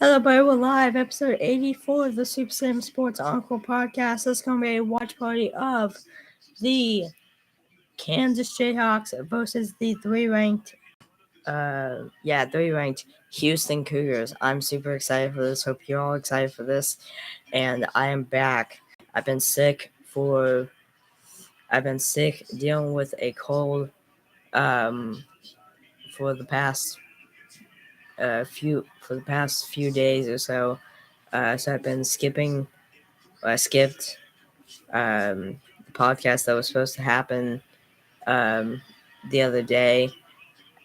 Hello, everybody. We're live, episode 84 of the Super Sam Sports Encore podcast. This is going to be a watch party of the Kansas Jayhawks versus the three-ranked Houston Cougars. I'm super excited for this. Hope you're all excited for this. And I am back. I've been sick dealing with a cold for the past few days or so. So I've been skipped the podcast that was supposed to happen the other day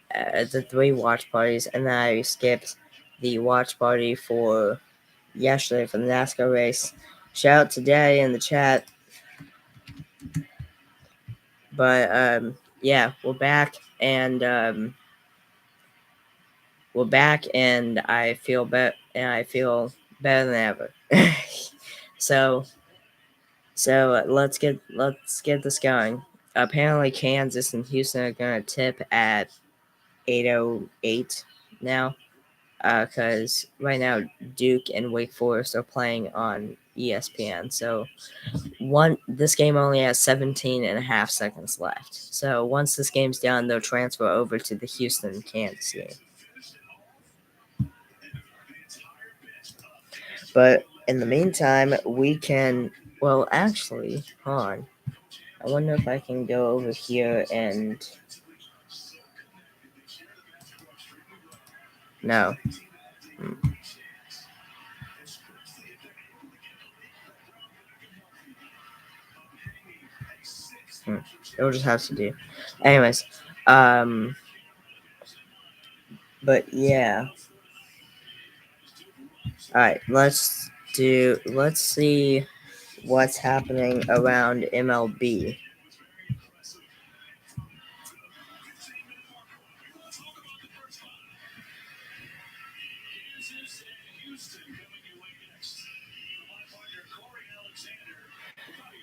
at the 3 watch parties, and then I skipped the watch party for yesterday for the NASCAR race. Shout out to Daddy in the chat. But yeah, we're back, and I feel better than ever. So let's get this going. Apparently, Kansas and Houston are gonna tip at 8:08 now, because right now Duke and Wake Forest are playing on ESPN. So this game only has 17 and a half seconds left. So once this game's done, they'll transfer over to the Houston Kansas game. But in the meantime, we can. Well, actually, hold on. I wonder if I can go over here and. No. It'll just have to do. Anyways, but yeah. Alright, let's see what's happening around MLB.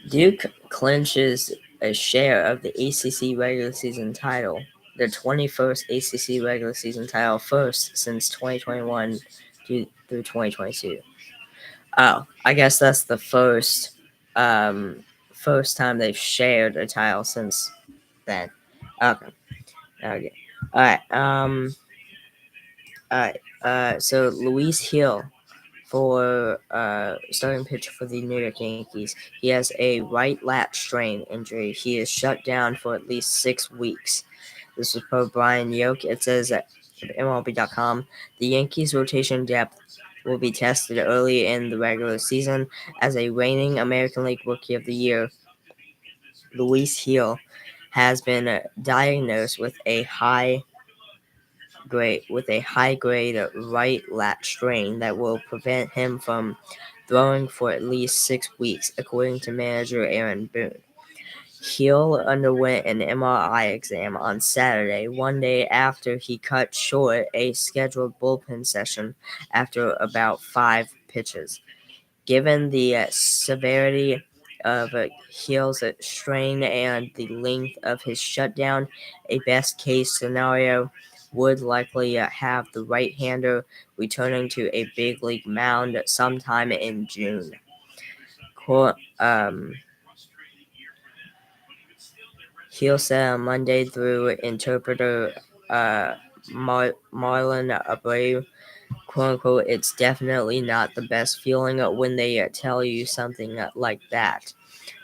Duke clinches a share of the ACC regular season title, their 21st ACC regular season title, first since 2021 through 2022. Oh, I guess that's the first time they've shared a title since then. Okay. All right. So Luis Hill, for starting pitcher for the New York Yankees. He has a right lat strain injury. He is shut down for at least 6 weeks. This was per Brian Yoke. It says at MLB.com, the Yankees' rotation depth will be tested early in the regular season as a reigning American League Rookie of the Year. Luis Hill has been diagnosed with a high grade right lat strain that will prevent him from throwing for at least 6 weeks, according to manager Aaron Boone. Hill underwent an MRI exam on Saturday, one day after he cut short a scheduled bullpen session after about 5 pitches. Given the severity of Hill's strain and the length of his shutdown, a best-case scenario would likely have the right-hander returning to a big league mound sometime in June. Hill said on Monday through interpreter Marlon Abreu, quote-unquote, "It's definitely not the best feeling when they tell you something like that.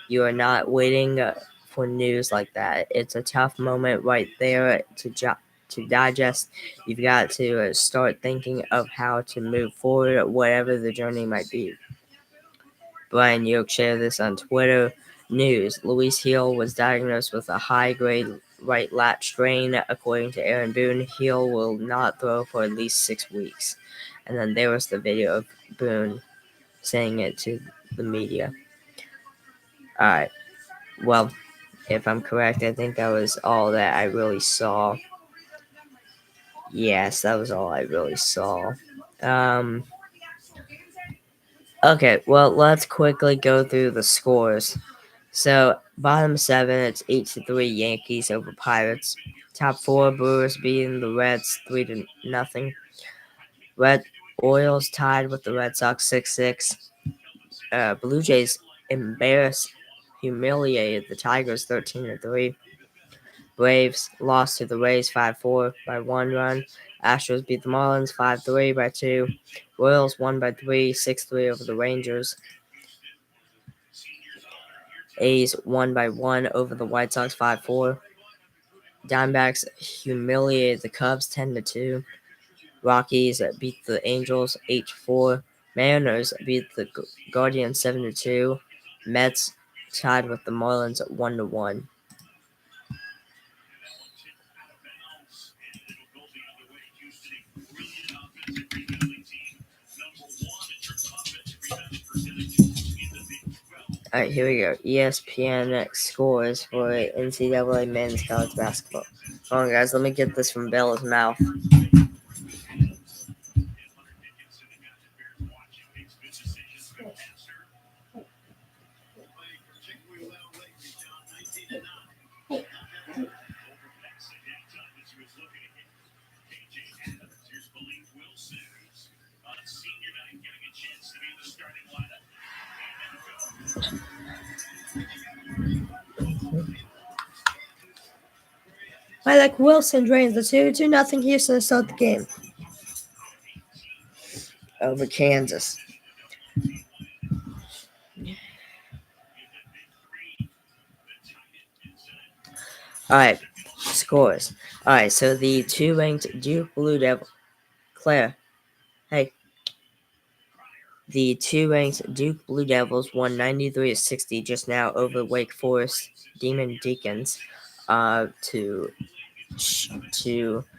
You are not waiting for news like that. It's a tough moment right there to digest. You've got to start thinking of how to move forward, whatever the journey might be." Brian Yoke shared this on Twitter. News: Luis Hill was diagnosed with a high-grade right lat strain. According to Aaron Boone, Hill will not throw for at least 6 weeks. And then there was the video of Boone saying it to the media. Alright. Well, if I'm correct, I think that was all that I really saw. Yes, that was all I really saw. Okay, well, let's quickly go through the scores. So, bottom 7, it's 8-3 Yankees over Pirates. Top 4, Brewers beating the Reds 3-0. Orioles tied with the Red Sox 6-6. Blue Jays humiliated the Tigers 13-3. Braves lost to the Rays 5-4 by 1 run. Astros beat the Marlins 5-3 by 2. Royals won by 3, 6-3 over the Rangers. A's won by 1 over the White Sox 5-4. Diamondbacks humiliated the Cubs 10-2. Rockies beat the Angels 8-4. Mariners beat the Guardians 7-2. Mets tied with the Marlins 1-1. All right, here we go. ESPN scores for NCAA men's college basketball. Hold on, guys. Let me get this from Bella's mouth. Alec Wilson drains the 2-0 Houston to start the game over Kansas. All right, scores. All right, so the 2-ranked Duke Blue Devils, Claire, hey. The 2-ranked Duke Blue Devils won 93-60 just now over Wake Forest Demon Deacons to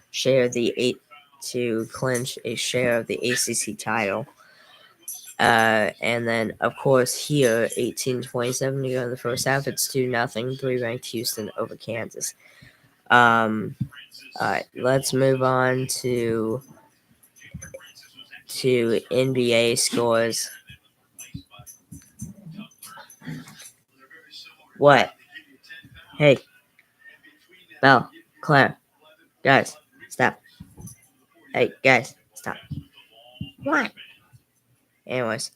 share the to clinch a share of the ACC title. And then, of course, here, 18-27 to go in the first half. It's 2-0, 3-ranked Houston over Kansas. All right, let's move on to NBA scores. What? Hey, Belle, Claire, guys, stop. Hey, guys, stop. What? Anyways,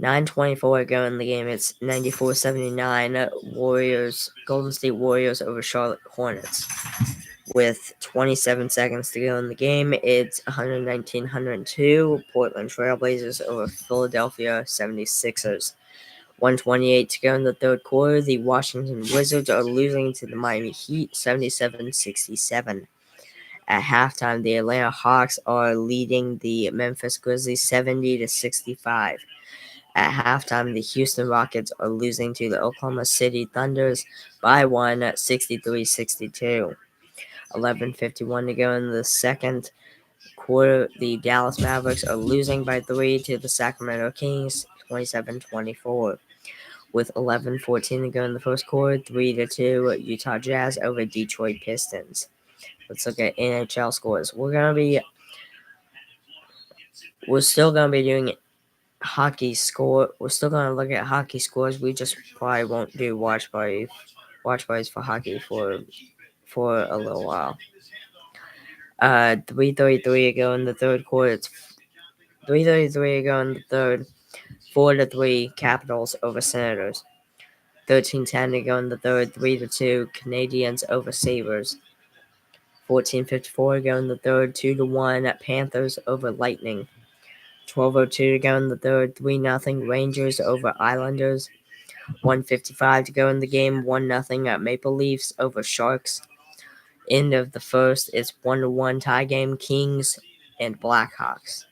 9:24 go in the game. It's 94-79 Warriors, Golden State Warriors over Charlotte Hornets. With 27 seconds to go in the game, it's 119-102 Portland Trailblazers over Philadelphia 76ers. 128 to go in the third quarter. The Washington Wizards are losing to the Miami Heat 77-67. At halftime, the Atlanta Hawks are leading the Memphis Grizzlies 70-65. At halftime, the Houston Rockets are losing to the Oklahoma City Thunders by 1 at 63-62. 11:51 to go in the second quarter. The Dallas Mavericks are losing by 3 to the Sacramento Kings 27-24. With 11:14 to go in the first quarter, 3-2 Utah Jazz over Detroit Pistons. Let's look at NHL scores. We're still gonna be doing hockey score. We're still gonna look at hockey scores. We just probably won't do watch parties for hockey for a little while. 3:33 to go in the third quarter. It's 3:33 to go in the third. 4-3 Capitals over Senators. 13:10 to go in the third. 3-2 Canadiens over Sabres. 14:54 to go in the third. 2-1 Panthers over Lightning. 12:02 to go in the third. 3-0 Rangers over Islanders. 1:55 to go in the game. 1-0 Maple Leafs over Sharks. End of the first. It's 1-1 tie game. Kings and Blackhawks.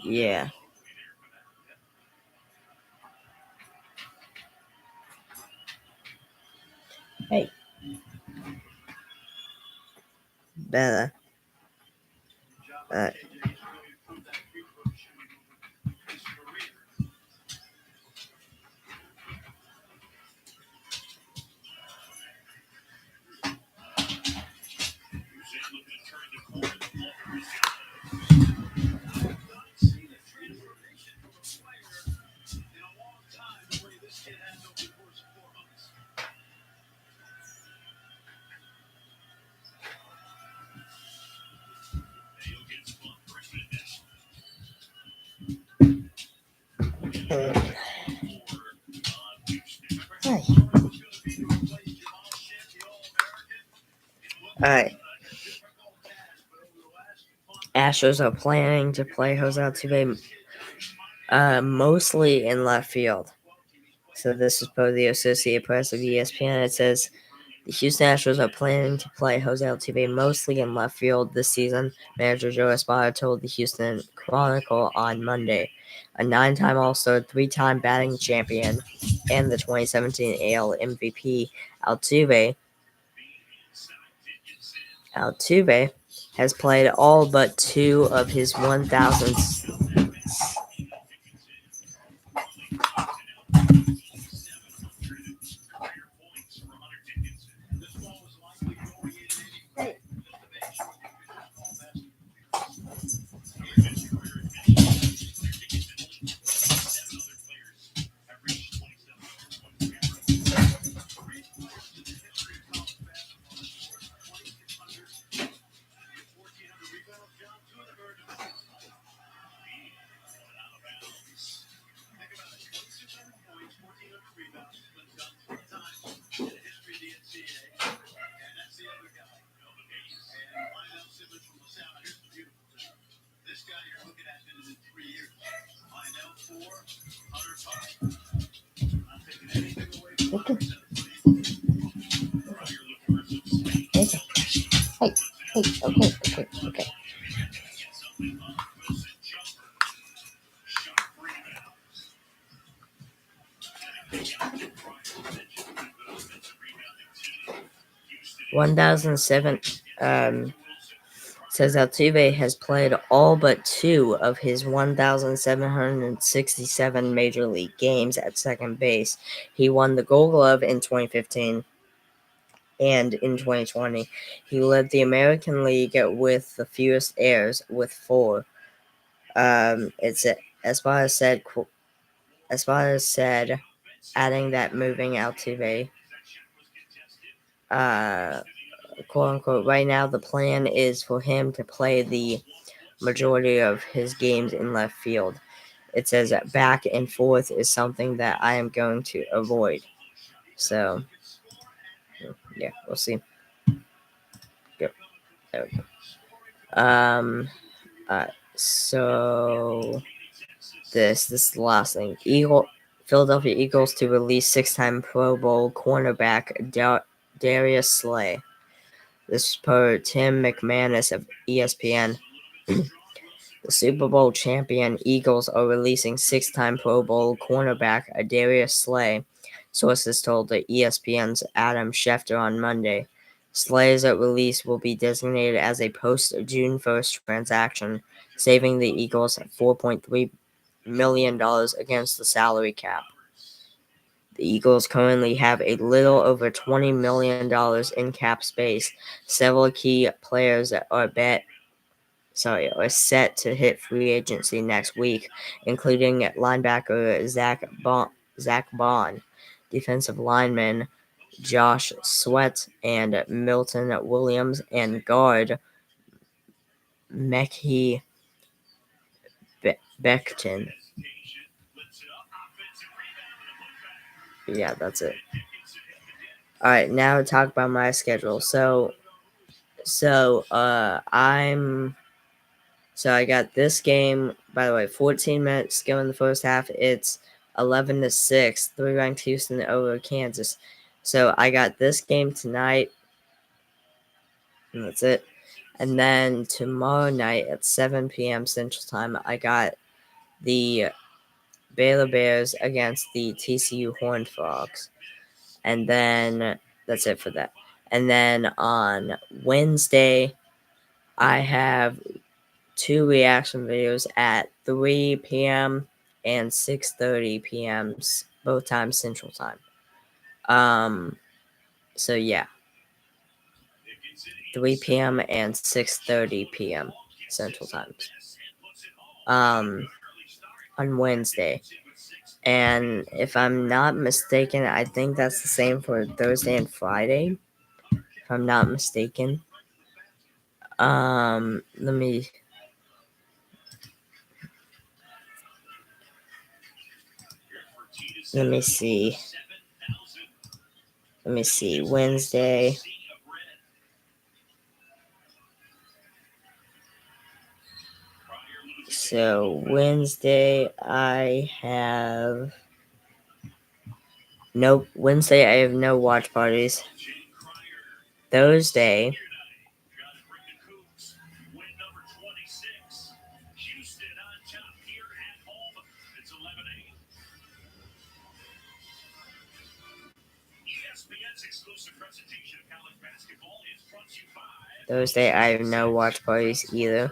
Yeah. Hey. Bella. Hi. Alright. Astros are planning to play Jose Altuve mostly in left field. So this is per the Associated Press of ESPN. It says the Houston Astros are planning to play Jose Altuve mostly in left field this season, manager Joe Espada told the Houston Chronicle on Monday. A 9-time All-Star, 3-time batting champion, and the 2017 AL MVP, Altuve has played all but 2 of his 1,000. Okay. 1,007 says Altuve has played all but 2 of his 1,767 major league games at second base. He won the Gold Glove in 2015 and in 2020. He led the American League with the fewest errors with 4. It's Espada said, adding that moving Altuve, quote unquote, right now the plan is for him to play the majority of his games in left field. It says that back and forth is something that I am going to avoid. So, yeah, we'll see. Go. There we go. So this is the last thing. Philadelphia Eagles to release 6-time Pro Bowl cornerback Darius Slay. This is per Tim McManus of ESPN. The Super Bowl champion Eagles are releasing 6-time Pro Bowl cornerback Darius Slay, sources told the ESPN's Adam Schefter on Monday. Slay's release will be designated as a post-June 1st transaction, saving the Eagles $4.3 million against the salary cap. The Eagles currently have a little over $20 million in cap space. Several key players are set to hit free agency next week, including linebacker Zach Bond, defensive lineman Josh Sweat and Milton Williams, and guard Mekhi Becton. Yeah, that's it. All right, now to talk about my schedule. So I got this game, by the way, 14 minutes go in the first half. It's 11-6, 3-ranked Houston over Kansas. So I got this game tonight, and that's it. And then tomorrow night at 7 p.m. Central Time, I got the Baylor Bears against the TCU Horned Frogs. And then that's it for that. And then on Wednesday, I have 2 reaction videos at 3 p.m. and 6:30 p.m. both times Central Time. So yeah, 3 p.m. and 6:30 p.m. Central Times. On Wednesday. And if I'm not mistaken, I think that's the same for Thursday and Friday. If I'm not mistaken. Let me see. Let me see. Wednesday. So Wednesday I have Wednesday I have no watch parties. Thursday I have no watch parties either.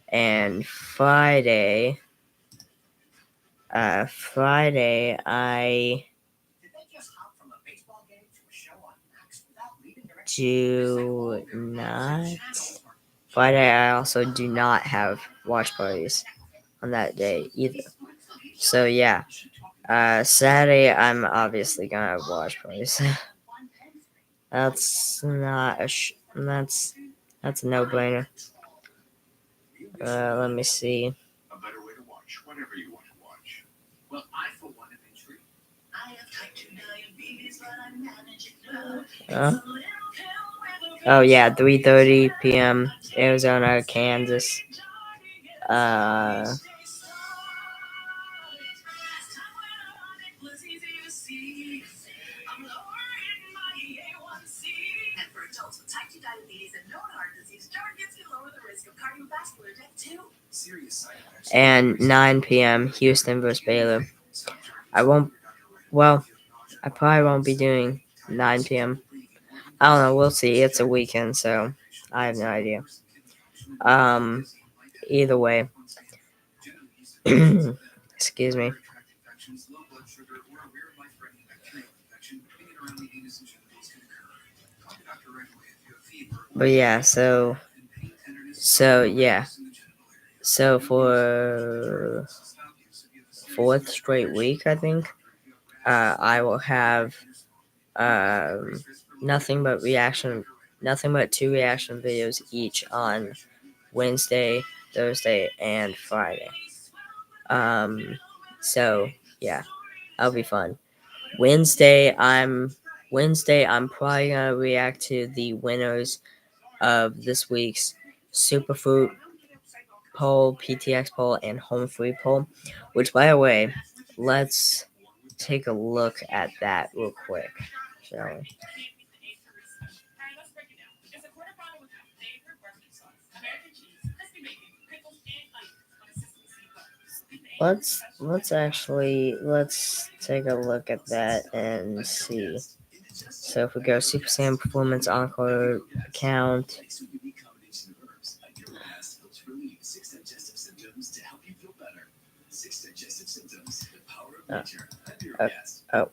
And Friday I do not. Friday I also do not have watch parties on that day either. So yeah. Saturday I'm obviously gonna have watch parties. That's not a that's a no-brainer. Let me see. Oh yeah, 3:30 p.m. Arizona, Kansas. Uh, and 9 p.m. Houston versus Baylor. I won't. Well, I probably won't be doing 9 p.m. I don't know. We'll see. It's a weekend, so I have no idea. Either way. Excuse me. But yeah, so yeah. So for fourth straight week, I think, I will have nothing but two reaction videos each on Wednesday, Thursday, and Friday. So yeah, that'll be fun. Wednesday, I'm probably gonna react to the winners of this week's Superfruit poll, PTX poll, and Home Free poll. Which, by the way, let's take a look at that real quick, shall we? Let's take a look at that and see. So if we go Super Saiyan Performance Encore account.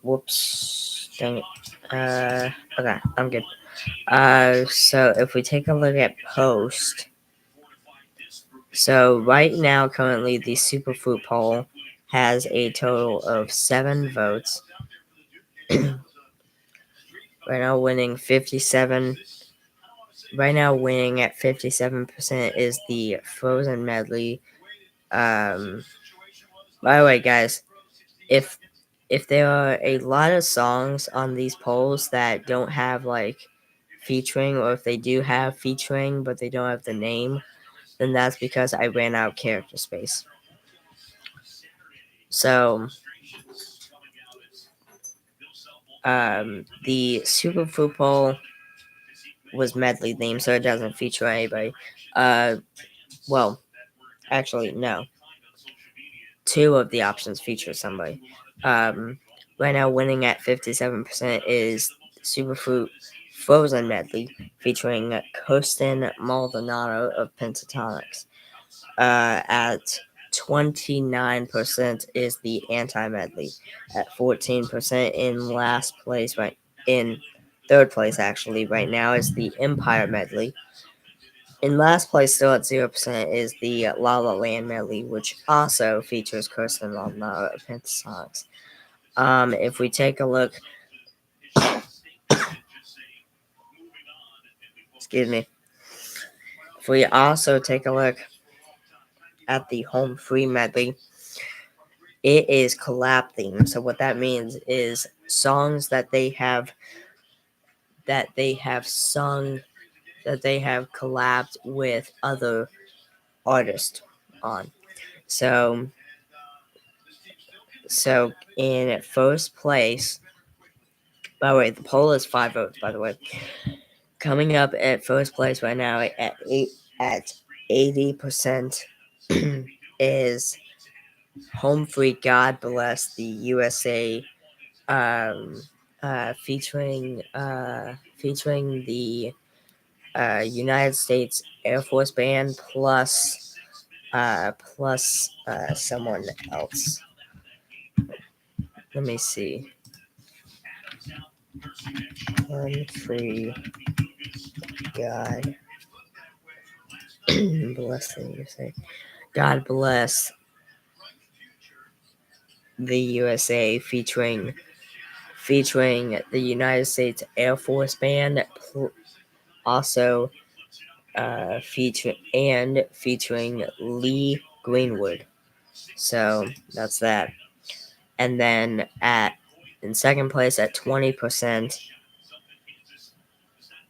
Whoops. Dang it. Okay, I'm good. So if we take a look at post. So right now, currently, the Superfruit poll has a total of 7 votes. Right now, winning 57. Right now, winning at 57% is the Frozen medley. By the way, guys, if there are a lot of songs on these polls that don't have like featuring, or if they do have featuring but they don't have the name, then that's because I ran out of character space. So the Superfruit poll was medley themed, so it doesn't feature anybody. Well, actually, no. 2 of the options feature somebody. Right now, winning at 57% is Superfruit Frozen medley featuring Kirsten Maldonado of Pentatonics. At 29% is the anti medley. At 14% in last place, right in third place actually right now is the Empire medley. In last place, still at 0%, is the La La Land medley, which also features Kirsten Maldonado of Pentatonics. If we take a look, excuse me. If we also take a look at the Home Free medley, it is collab theme. So what that means is songs that they have sung, that they have collabed with other artists on. So in first place, by the way, the poll is 5 votes. By the way, coming up at first place right now at 80% is Home Free God Bless the USA, featuring the United States Air Force Band plus someone else. Let me see. Home Free God bless the USA. God bless the USA, featuring the United States Air Force Band, also featuring Lee Greenwood. So that's that. And then in second place at 20%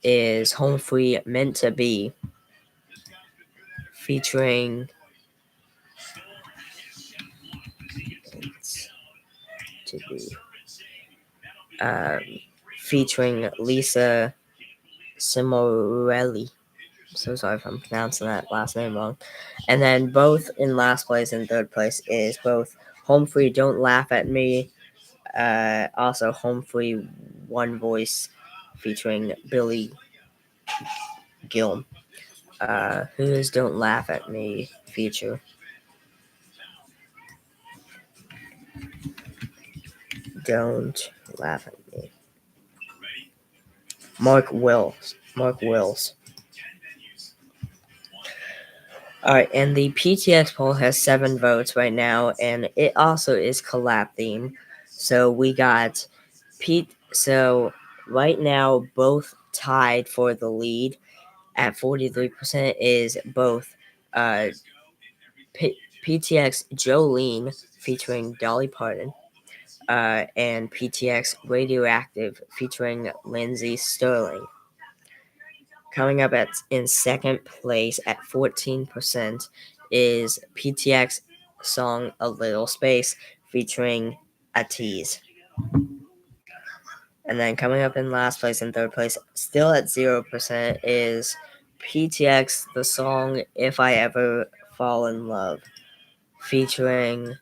is Home Free Meant to Be, featuring to be featuring Lisa Simorelli. So sorry if I'm pronouncing that last name wrong. And then both in last place and third place is both Home Free Don't Laugh at Me, also Home Free One Voice featuring Billy Gilm. Who's Don't Laugh at Me feature? Don't Laugh at Me. Mark Wills. Alright, and the PTX poll has 7 votes right now, and it also is collab theme. So we got Pete. So right now, both tied for the lead at 43% is both PTX Jolene featuring Dolly Parton, and PTX Radioactive featuring Lindsey Sterling. Coming up in second place at 14% is PTX song A Little Space featuring Atiz. And then coming up in last place and third place, still at 0%, is PTX the song If I Ever Fall in Love featuring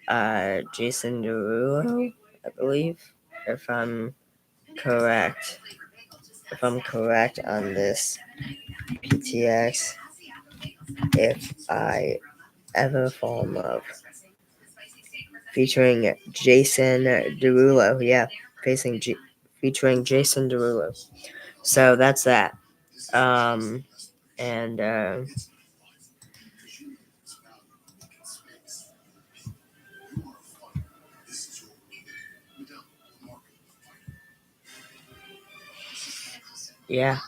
Jason Derulo, I believe, if I'm correct. If I'm correct on this, PTX If I Ever Fall in Love featuring Jason Derulo. Yeah, featuring Jason Derulo. So that's that. And yeah,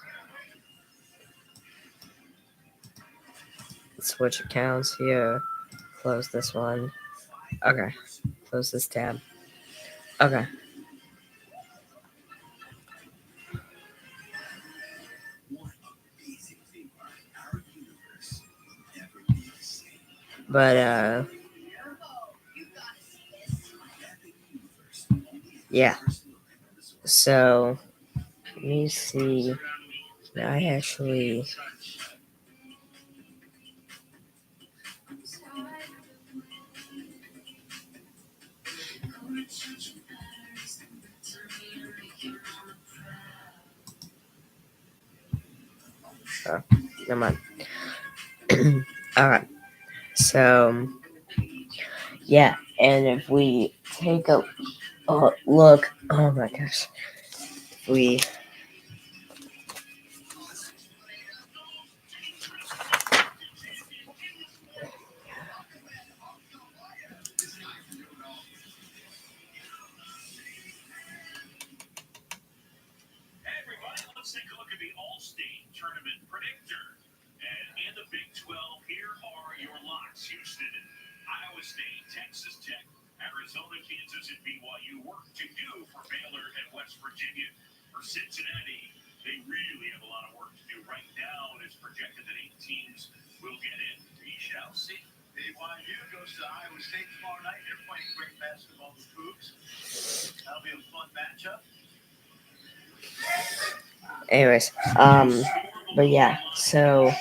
switch accounts here. Close this one. Okay, close this tab. Okay. But yeah. So let me see. I actually. Oh, never mind. All right. So yeah, and if we take a look, oh my gosh, we Anyways, but yeah, so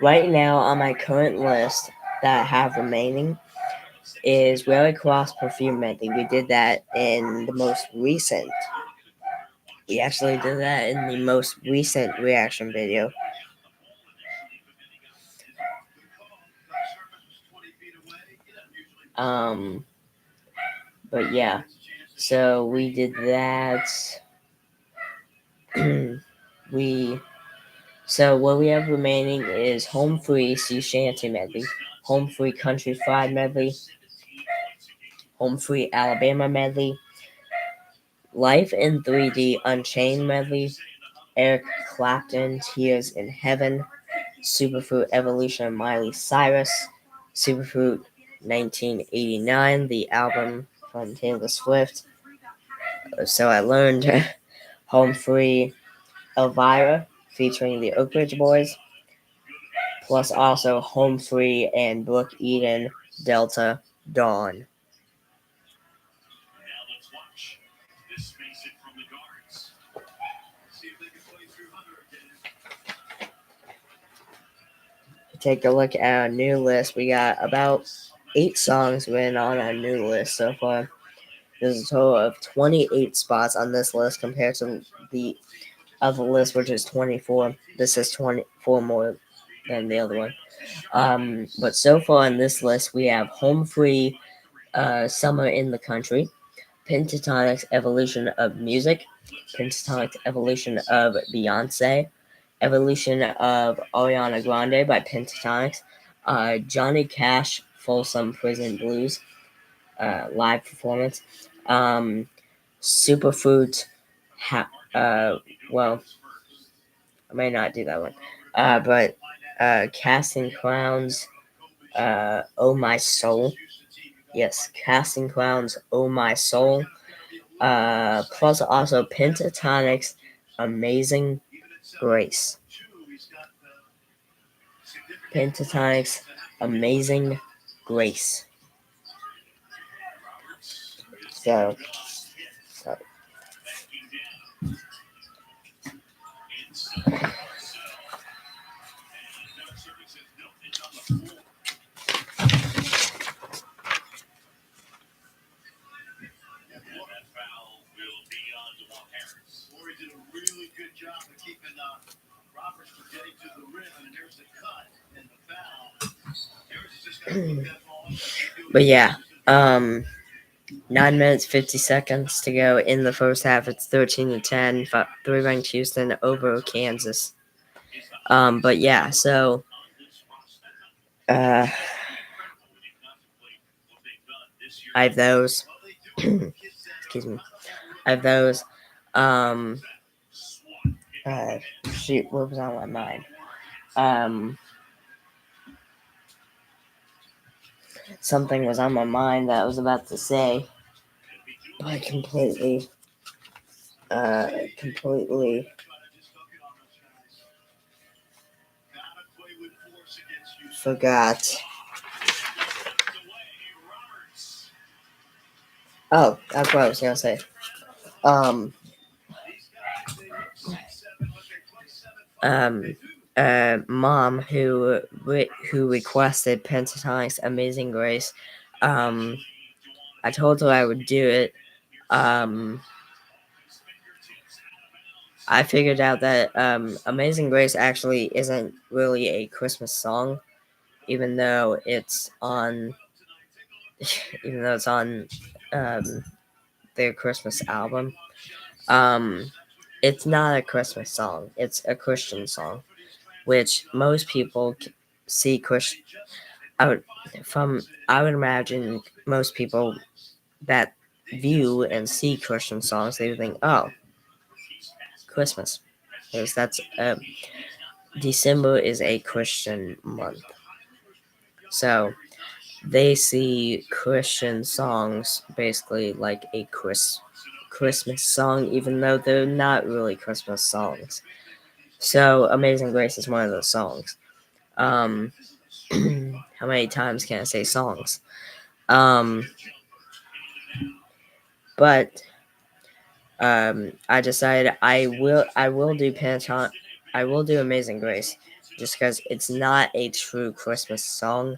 right now on my current list that I have remaining is Red Cross Perfume Medley. We did that in the most recent. We actually did that in the most recent reaction video. Um, but yeah, so we did that. we So what we have remaining is Home Free Sea Shanty Medley, Home Free Country Fried Medley, Home Free Alabama Medley, Life in 3D Unchained Medley, Eric Clapton Tears in Heaven, Superfruit Evolution of Miley Cyrus, Superfruit 1989, the album from Taylor Swift. So I learned Home Free Elvira featuring the Oak Ridge Boys, plus also Home Free and Brook Eden Delta Dawn. Take a look at our new list. We got about 8 songs written on our new list so far. There's a total of 28 spots on this list compared to the other list, which is 24. This is 24 more than the other one. But so far on this list, we have Home Free, Summer in the Country, Pentatonic's Evolution of Music, Pentatonic's Evolution of Beyonce, Evolution of Ariana Grande by Pentatonics, Johnny Cash, Folsom Prison Blues, live performance, Superfruit, well, I may not do that one, but Casting Crowns, Oh My Soul, yes, Casting Crowns, Oh My Soul, plus also Pentatonic's Amazing Grace. Pentatonic's Amazing Grace. So, but yeah, 9 minutes 50 seconds to go in the first half. It's 13-10. 3 ranked Houston over Kansas. But yeah, so I have those. Excuse me. I have those. Shoot, what was on my mind? Something was on my mind that I was about to say, but I completely forgot. Oh, that's what I was gonna say. Mom who requested Pentatonic's Amazing Grace. I told her I would do it. I figured out that Amazing Grace actually isn't really a Christmas song, even though it's on their Christmas album. It's not a Christmas song. It's a Christian song, which most people see Christian. I would imagine most people that view and see Christian songs, they would think, oh, Christmas, because that's December is a Christian month. So they see Christian songs basically like a Christmas song, even though they're not really Christmas songs. So Amazing Grace is one of those songs. How many times can I say songs? But I decided I will do Amazing Grace, just because it's not a true Christmas song.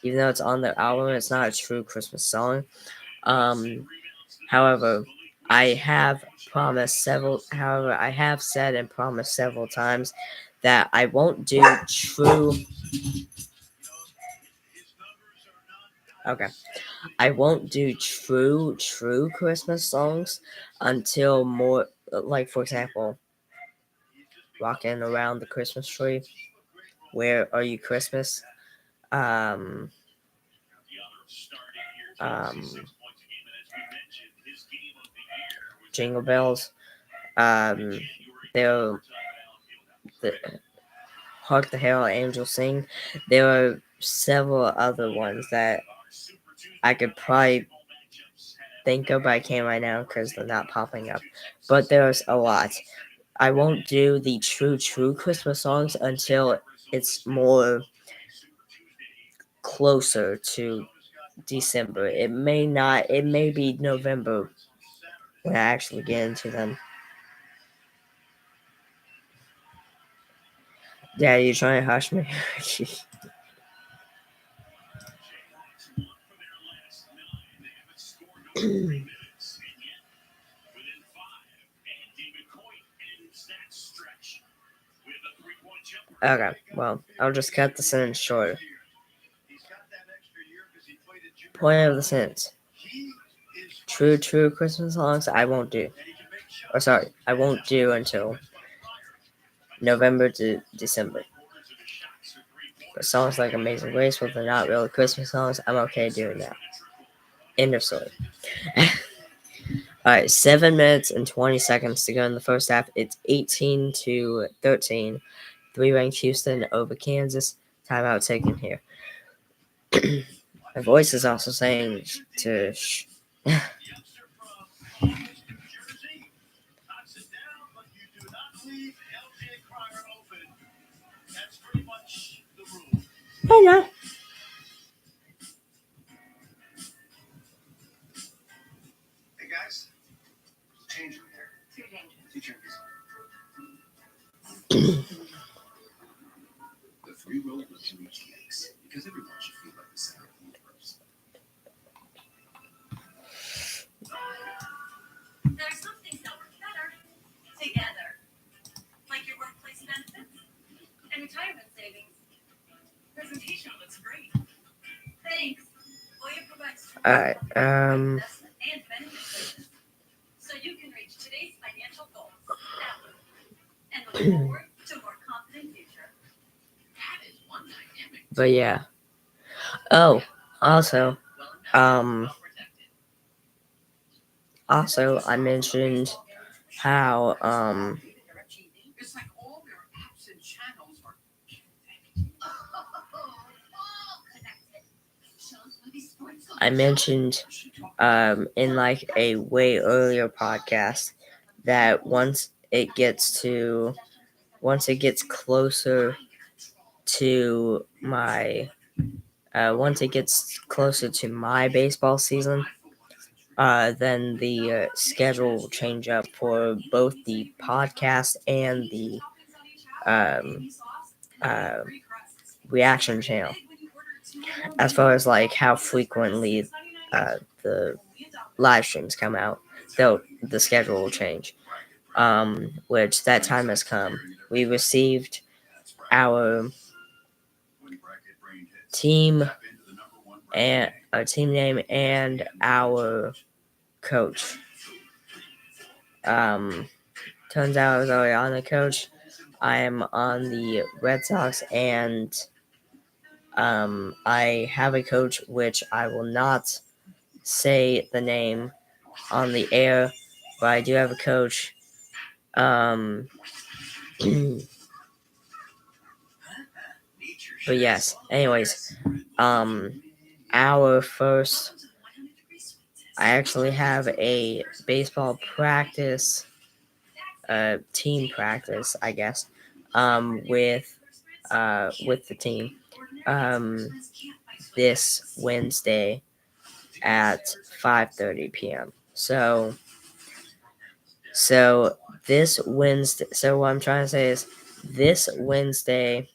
Even though it's on the album, it's not a true Christmas song. However, I have I have said and promised several times that I won't do true. Okay. I won't do true Christmas songs until more, like, for example, Rocking Around the Christmas Tree, Where Are You Christmas, um, um, Jingle Bells, there, the Hark the Herald Angels Sing. There are several other ones that I could probably think of, but I can't right now because they're not popping up. But there's a lot. I won't do the true Christmas songs until it's more closer to December. It may be November when I actually get into them. Daddy, you trying to hush me? Okay, well, I'll just cut the sentence shorter. Point of the sentence. True Christmas songs I won't do. Or sorry, I won't do until November to December. But songs like Amazing Grace, but they're not really Christmas songs, I'm okay doing that. End of story. Alright, 7 minutes and 20 seconds to go in the first half. It's 18-13. 3-ranked Houston over Kansas. Timeout taken here. My voice is also saying to I know. Hey guys, change room here. Too dangerous. The 3-row luxury GX, because everyone should feel like the center of the universe. There's something that works better together, like your workplace benefits and retirement savings. Presentation looks great. Thanks. Voya provides Alright, investment and benefit choices, so you can reach today's financial goals now and look forward to a more confident future. That is one dynamic. but yeah. Oh, also, I mentioned how, It's like all their apps and channels are I mentioned, in like a way earlier podcast that once it gets closer to my, baseball season, then the schedule will change up for both the podcast and the uh, reaction channel. As far as like how frequently the live streams come out, the schedule will change. Which that time has come. We received our team and our team name and our coach. Turns out I was already on the coach. I am on the Red Sox, and I have a coach which I will not say the name on the air, but I do have a coach. But yes. Anyways, our first. I actually have a baseball practice, team practice, I guess, with the team, this Wednesday at 5:30 p.m. So this Wednesday. So what I'm trying to say is this Wednesday.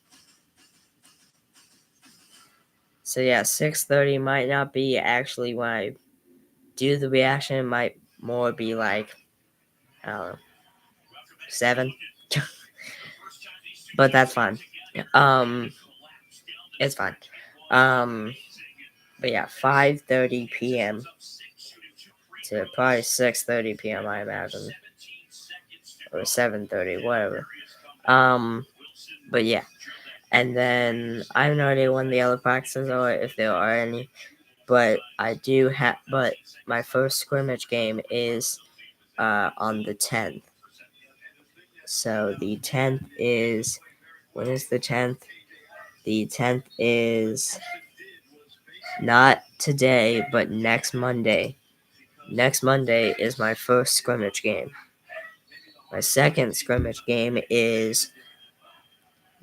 So yeah, 6:30 might not be actually when I do the reaction. It might more be like, I don't know, 7. But that's fine. Um, it's fine. But yeah, 5:30 p.m. to probably 6:30 p.m. I imagine, or 7:30, whatever. But yeah, and then I have no idea when the other practices are, if there are any. But I do have. But my first scrimmage game is on the 10th. So the 10th is, when is the 10th? The 10th is not today, but next Monday. Next Monday is my first scrimmage game. My second scrimmage game is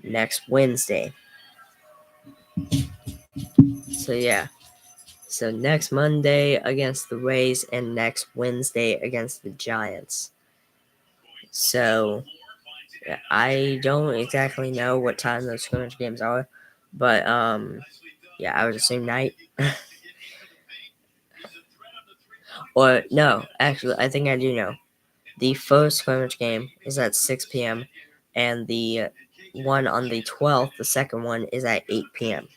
next Wednesday. So yeah. So next Monday against the Rays and next Wednesday against the Giants. So I don't exactly know what time those scrimmage games are, but yeah, I would assume night. Or no, actually, I think I do know. The first scrimmage game is at 6 p.m. and the one on the 12th, the second one, is at 8 p.m.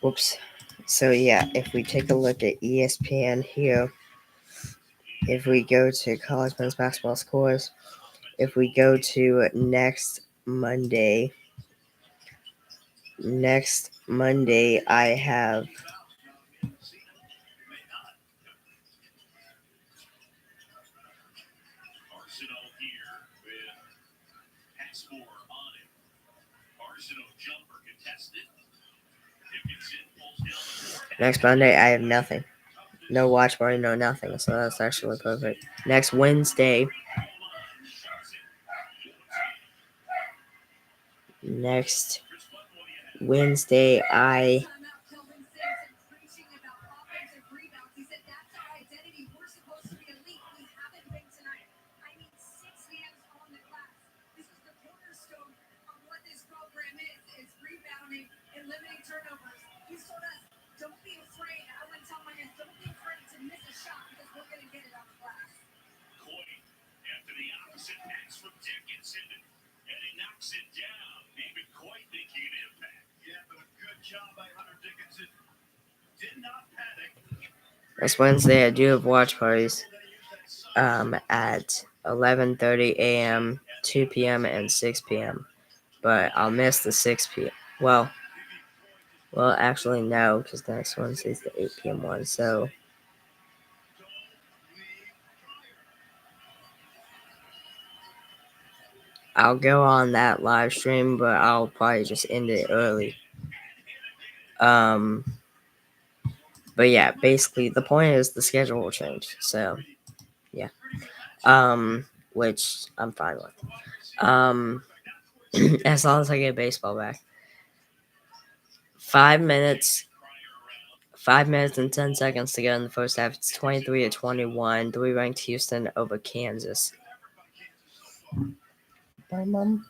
Whoops. So yeah, if we take a look at ESPN here, if we go to college men's basketball scores, if we go to next Monday, I have I have nothing. No watch party, no nothing. So that's actually perfect. Next Wednesday, I next Wednesday I do have watch parties at 11:30 a.m., 2 p.m., and 6 p.m. But I'll miss the 6 p.m. Well, actually no, because the next Wednesday is the 8 p.m. one. So I'll go on that live stream, but I'll probably just end it early. But yeah, basically the point is the schedule will change. So yeah. Which I'm fine with. As long as I get baseball back. 5 minutes 5 minutes and 10 seconds to go in the first half. It's 23-21. 3 ranked Houston over Kansas. Bye, Mom.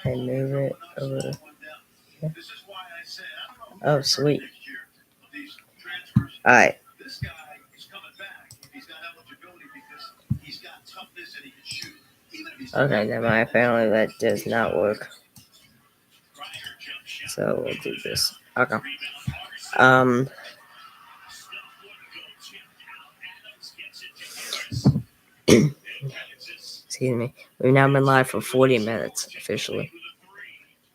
I move it over here. Oh, sweet. Alright. Okay, never mind. Apparently that does not work. So we'll do this. Okay. Excuse me. We've now been live for 40 minutes officially.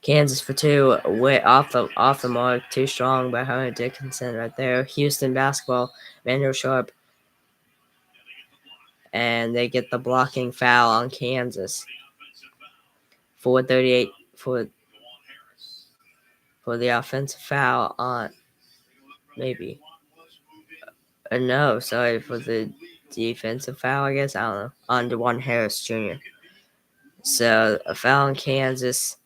Kansas for two, way off the mark, too strong by Hunter Dickinson right there. Houston basketball, Manuel Sharp, and they get the blocking foul on Kansas. 4:38 for the offensive foul on maybe. No, sorry, for the defensive foul, I guess. I don't know. On DeJuan Harris Jr. So a foul on Kansas.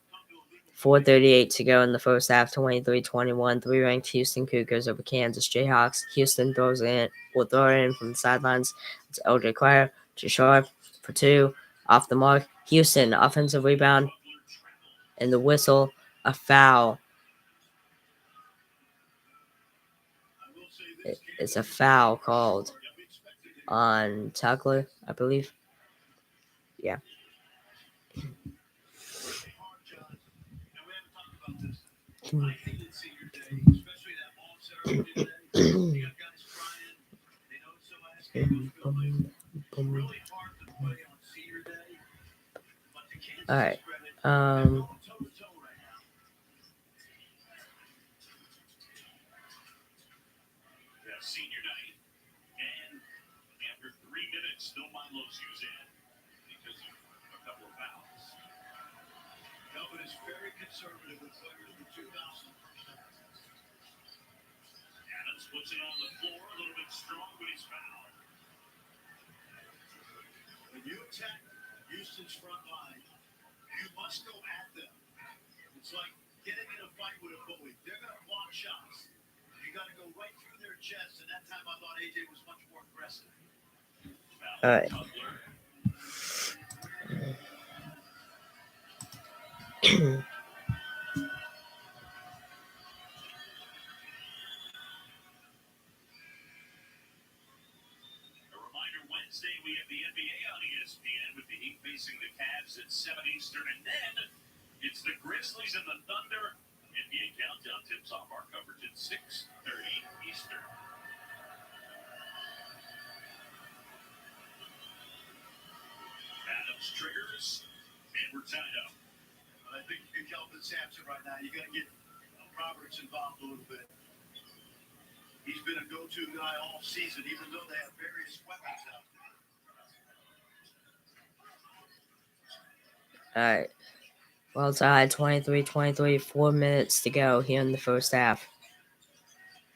4:38 to go in the first half, 23-21. Three-ranked Houston Cougars over Kansas Jayhawks. Houston will throw it in from the sidelines. It's LJ Clare to Sharp for two. Off the mark. Houston, offensive rebound. And the whistle, a foul. It's a foul called on Tuckler, I believe. Yeah. All right. Senior night, and after 3 minutes, no Milo's use in because of a couple of fouls. Calvin is very conservative with players in the 2000. Adams puts it on the floor, a little bit strong, but he's fouled. When you attack Houston's front line, you must go at them. It's like getting in a fight with a bully. They're going to block shots. You got to go right through their chest, and that time I thought AJ was much more aggressive. All right. Wednesday, we have the NBA on ESPN with the Heat facing the Cavs at 7 Eastern. And then it's the Grizzlies and the Thunder. NBA Countdown tips off our coverage at 6:30 Eastern. Adams triggers, and we're tied up. I think you can help with Sampson right now. You got to get Roberts involved a little bit. He's been a go-to guy all season, even though they have various weapons out there. All right. Well tied, 23-23, 4 minutes to go here in the first half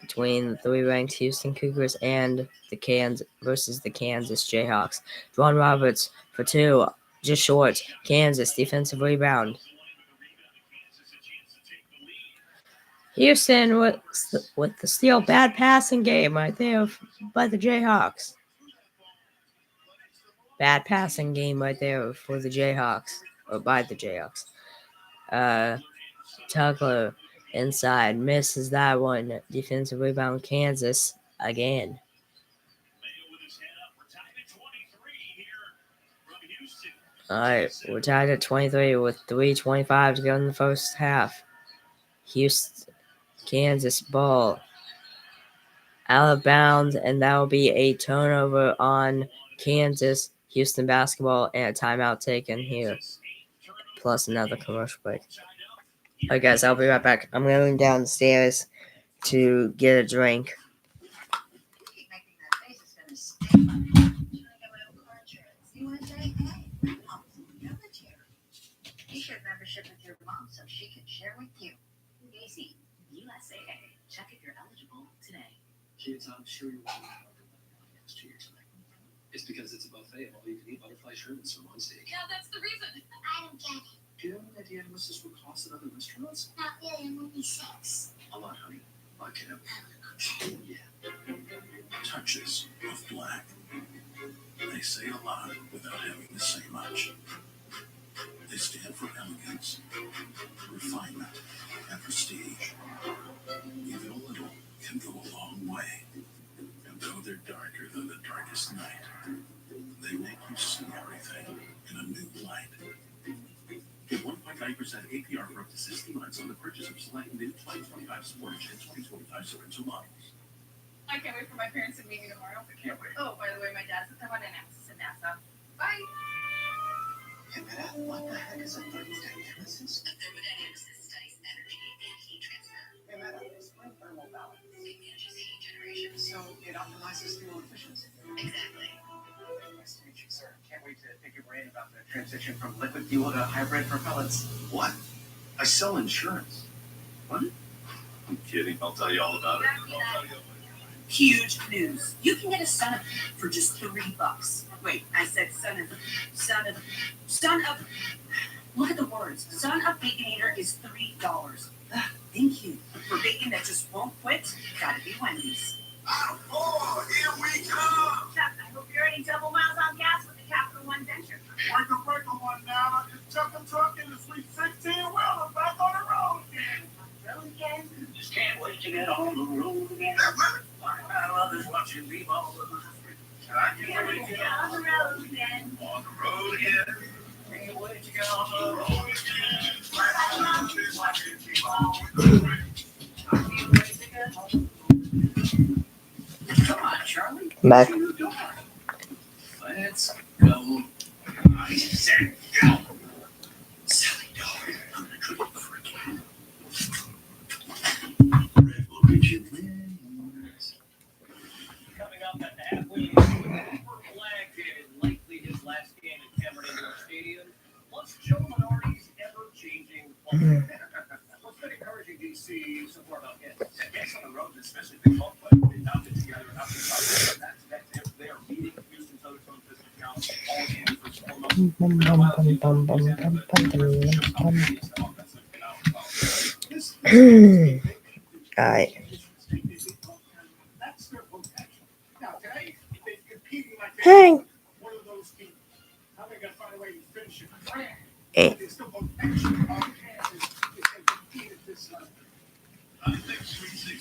between the three-ranked Houston Cougars and the Kansas Jayhawks. Dwan Roberts for two, just short. Kansas defensive rebound. Houston with the steal, bad passing game right there by the Jayhawks. Bad passing game right there for the Jayhawks, or by the Jayhawks. Tuckler inside, misses that one. Defensive rebound, Kansas again. All right, we're tied at 23 with 3:25 to go in the first half. Houston, Kansas ball out of bounds, and that will be a turnover on Kansas. Houston basketball, and a timeout taken here, plus another commercial break. All right, guys, I'll be right back. I'm going downstairs to get a drink. You should have membership with your mom so she can share with you. Easy. USAA. Check if you're eligible today. Kids, I'm sure you want to know podcast to your tonight. It's because it's a buffet of all you can eat butterfly shrimp and sirloin steak. Yeah, that's the reason. I don't get it. Do you have an idea how much this would cost at other restaurants? Not really. I'm only 6. A lot, honey. Lock it up. Yeah. Touches of black. They say a lot without having to say much. They stand for elegance, refinement, and prestige. Even a little can go a long way. And though they're darker than the darkest night, they make you see everything in a new light. Get 1.9% APR for up to 60 months on the purchase of select new 2025 Sportage and 2025 Sorrento models. I can't wait for my parents to meet me tomorrow. I can't wait. Oh, by the way, my dad said I want to announce Vanessa. Bye. Hey, man, what the heck is a thermodynamicist? A thermodynamicist studies energy and heat transfer. Hey, man, explain thermal balance. It manages heat generation. So it optimizes fuel efficiency. Exactly. Nice to meet you, sir. Can't wait to pick your brain about the transition from liquid fuel to hybrid propellants. What? I sell insurance. What? I'm kidding. I'll tell you all about it. Huge news. You can get a son of for just $3. Wait, I said son of. Look at the words. Son of Baconator is $3. Thank you. For bacon that just won't quit, gotta be Wendy's. Oh, here we come! Chuck, I hope you're earning double miles on gas with the Capital One venture. Work the regular one now. Just chuck a truck in the Sweet 16 wheeler back on the road again. Road again. Just can't wait to get on the road again. I love is watching b-ball with my friends. I can't wait to get on the road again. on the road again. Can't wait to get on the road again. I love is watching b-ball with my friends. I can't wait to get on the road again. Come on, Charlie. Back. What are you doing? Let's go. I said go. Silly dog. I'm gonna cook it for again. Red will get you wings. Coming up at the halfway point, Black did likely his last game at Cameron Indoor Stadium. Plus, Joe Minority's ever-changing plan. What's been encouraging DC support about him? Yes, on the road, especially if they both play. They knocked it together and up and up. That's they are beating Houston's other phone business accounts. All games first and foremost. Alright. That's their potential. Now, today, they're competing like Hey. one of those teams. How they gonna find a way to finish it? Hey. There's still potential on Kansas if they compete at this level.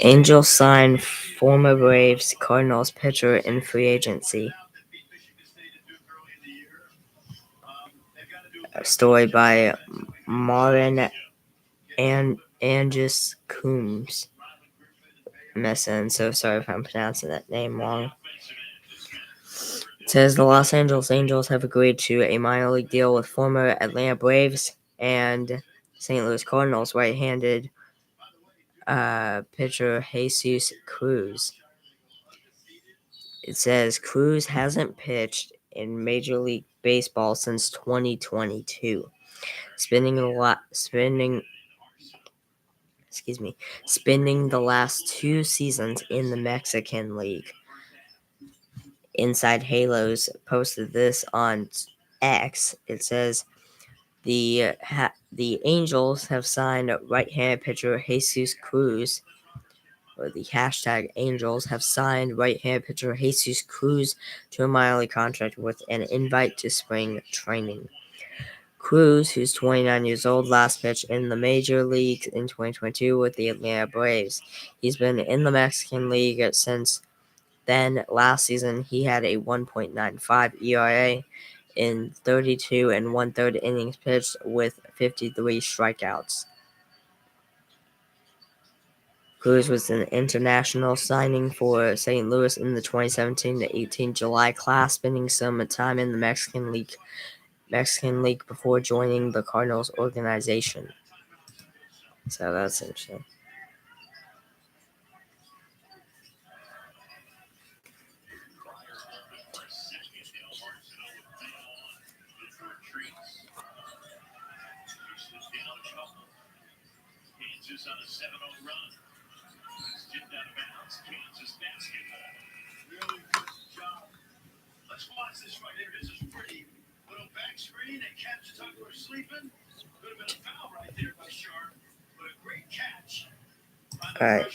Angels sign former Braves Cardinals pitcher in free agency. A story by Martin and Angus Coombs. Messin, so sorry if I'm pronouncing that name wrong. It says the Los Angeles Angels have agreed to a minor league deal with former Atlanta Braves and St. Louis Cardinals right-handed pitcher Jesus Cruz. It says Cruz hasn't pitched in Major League Baseball since 2022, spending the last 2 seasons in the Mexican League. Inside Halos posted this on X. It says the Angels have signed right-handed pitcher Jesus Cruz, or the hashtag Angels have signed right-handed pitcher Jesus Cruz to a minor league contract with an invite to spring training. Cruz, who's 29 years old, last pitched in the major leagues in 2022 with the Atlanta Braves. He's been in the Mexican League since then. Last season, he had a 1.95 ERA in 32 and 1/3 innings pitched with 53 strikeouts. Cruz was an international signing for St. Louis in the 2017-18 July class, spending some time in the Mexican League before joining the Cardinals organization. So that's interesting. Kansas on a 7-0 run. It's tipped out of bounds. Kansas basketball. Really good job. Let's watch this right here. This is pretty. Little back screen and catch Tucker sleeping. Could have been a foul right there by Sharp, but a great catch. All right.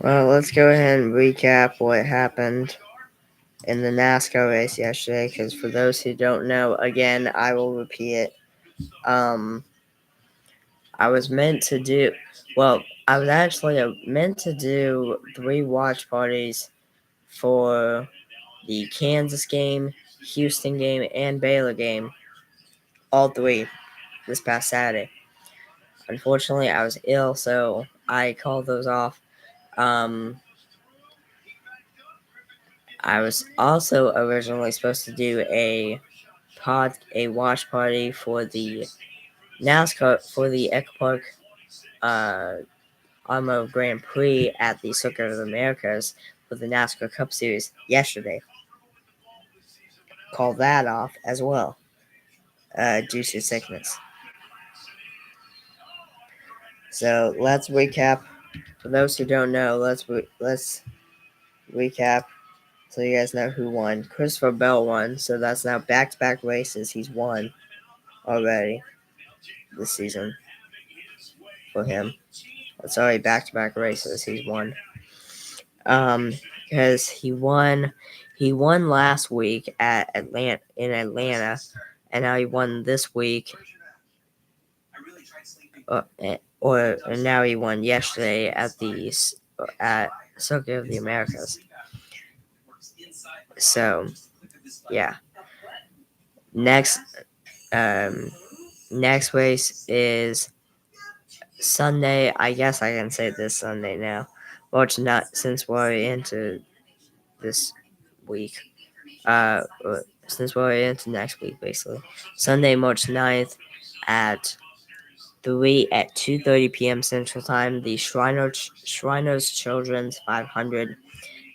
Well, let's go ahead and recap what happened in the NASCAR race yesterday, because for those who don't know, again, I will repeat it. I was meant to do 3 watch parties for the Kansas game, Houston game, and Baylor game. All 3. this past Saturday. Unfortunately, I was ill, so I called those off. Um, I was also originally supposed to do a watch party for the NASCAR for the Echo Park uh, Automotive Grand Prix at the Circuit of the Americas for the NASCAR Cup Series yesterday. Call that off as well due to sickness. So let's recap. For those who don't know, let's recap so you guys know who won. Christopher Bell won, so that's now back-to-back races he's won already this season for him. Sorry, back-to-back races he's won. Because he won last week at Atlanta, and now he won this week. And now he won yesterday at Circuit of the Americas. So, yeah. Next race is Sunday. I guess I can say this Sunday now. Well, it's not since we're into this week. Since we're into next week, basically. Sunday, March 9th at 2:30 p.m. Central Time, the Shriners Children's 500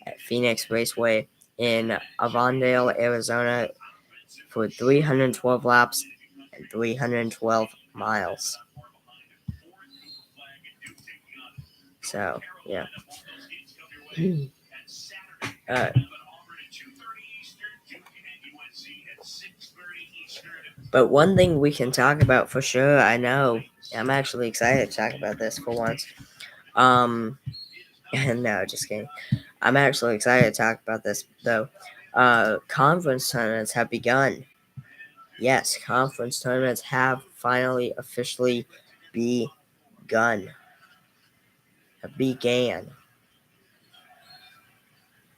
at Phoenix Raceway in Avondale, Arizona for 312 laps and 312 miles. So, yeah. But one thing we can talk about for sure, I know, I'm actually excited to talk about this for once. No, just kidding. I'm actually excited to talk about this, though. Conference tournaments have begun. Yes, conference tournaments have finally officially begun. Began.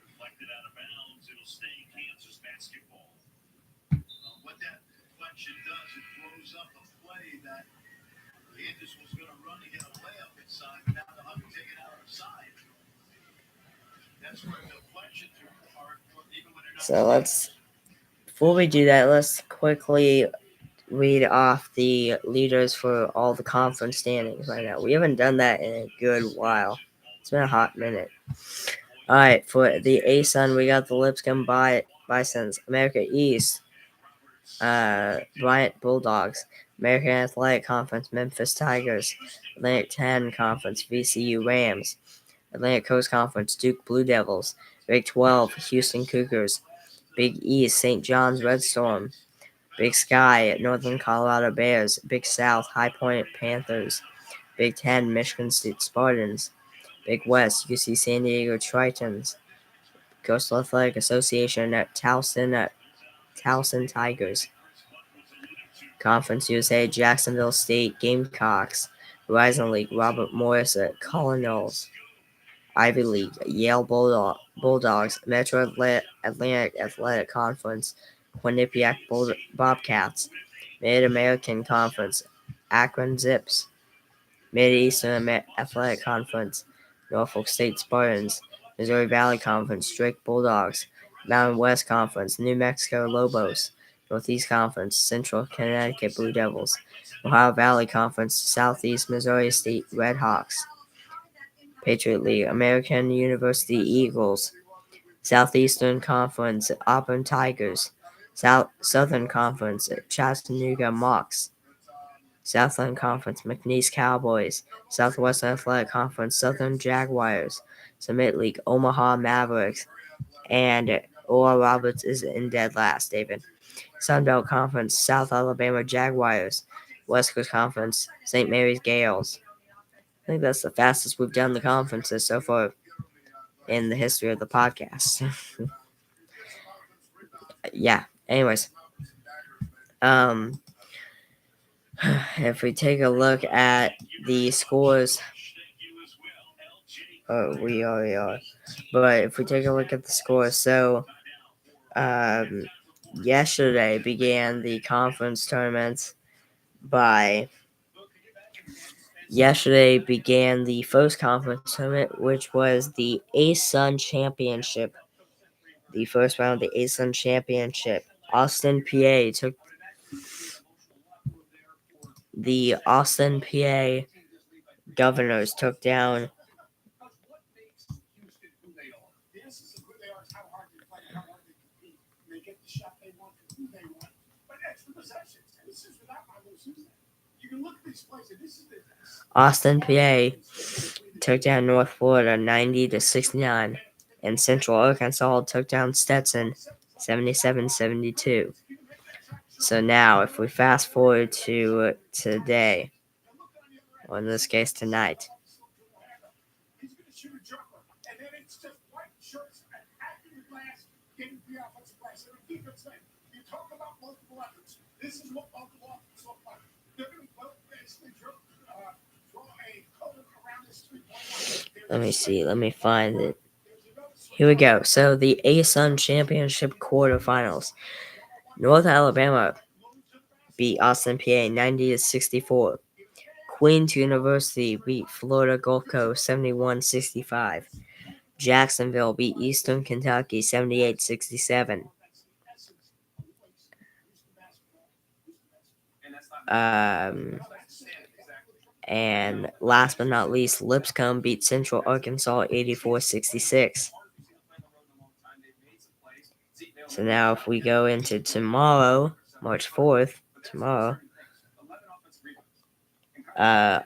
Deflected out of bounds, it'll stay Kansas basketball. What that deflection does, it throws up a play that Kansas was going to run to get a layup inside, but now they'll have to take it out of the side. That's where deflections are, even when they're not. So before we do that, let's quickly read off the leaders for all the conference standings right now. We haven't done that in a good while. It's been a hot minute. All right, for the ASUN, we got the Lipscomb Bisons. America East, Bryant Bulldogs. American Athletic Conference, Memphis Tigers. Atlantic 10 Conference, VCU Rams. Atlantic Coast Conference, Duke Blue Devils. Big 12, Houston Cougars. Big East, St. John's Red Storm. Big Sky, Northern Colorado Bears. Big South, High Point Panthers. Big 10, Michigan State Spartans. Big West, UC San Diego Tritons. Coastal Athletic Association at Towson Tigers. Conference USA, Jacksonville State Gamecocks. Horizon League, Robert Morris at Colonels. Ivy League, Yale Bulldogs. Metro Atlantic Athletic Conference, Quinnipiac Bobcats. Mid-American Conference, Akron Zips. Mid-Eastern Athletic Conference, Norfolk State Spartans. Missouri Valley Conference, Drake Bulldogs. Mountain West Conference, New Mexico Lobos. Northeast Conference, Central Connecticut Blue Devils. Ohio Valley Conference, Southeast Missouri State Red Hawks. Patriot League, American University Eagles. Southeastern Conference, Auburn Tigers. Southern Conference, Chattanooga Mocs. Southland Conference, McNeese Cowboys. Southwestern Athletic Conference, Southern Jaguars. Summit League, Omaha Mavericks. And Oral Roberts is in dead last, David. Sunbelt Conference, South Alabama Jaguars. West Coast Conference, St. Mary's Gales. I think that's the fastest we've done the conferences so far in the history of the podcast. Yeah, anyways. If we take a look at the scores, we already are. But if we take a look at the scores, so yesterday began the conference tournaments. by yesterday began the first conference tournament, which was the ASUN Championship. The first round of the ASUN Championship. Austin, PA took the Austin, PA Governors took down The essence of who they are is how hard they play and how hard they compete. And they get the shot they want and who they want. But that's the possessions. And this is without my little Susan. You can look at these plays and this is the Austin, PA took down North Florida 90-69, and Central Arkansas took down Stetson 77-72. So now, if we fast forward to today, or in this case tonight, he's going to shoot a jumper. And then it's just white shirts attacking the glass, getting the offensive glass. And the defense thing, you talk about multiple efforts. This is what multiple efforts look like. They're going to basically draw a color around this 3-point line. let me see, let me find it. Here we go. So the ASUN Championship quarterfinals. North Alabama beat Austin, PA 90-64. Queens University beat Florida Gulf Coast 71-65. Jacksonville beat Eastern Kentucky 78-67. And last but not least, Lipscomb beat Central Arkansas 84-66. So now if we go into tomorrow, March 4th, tomorrow,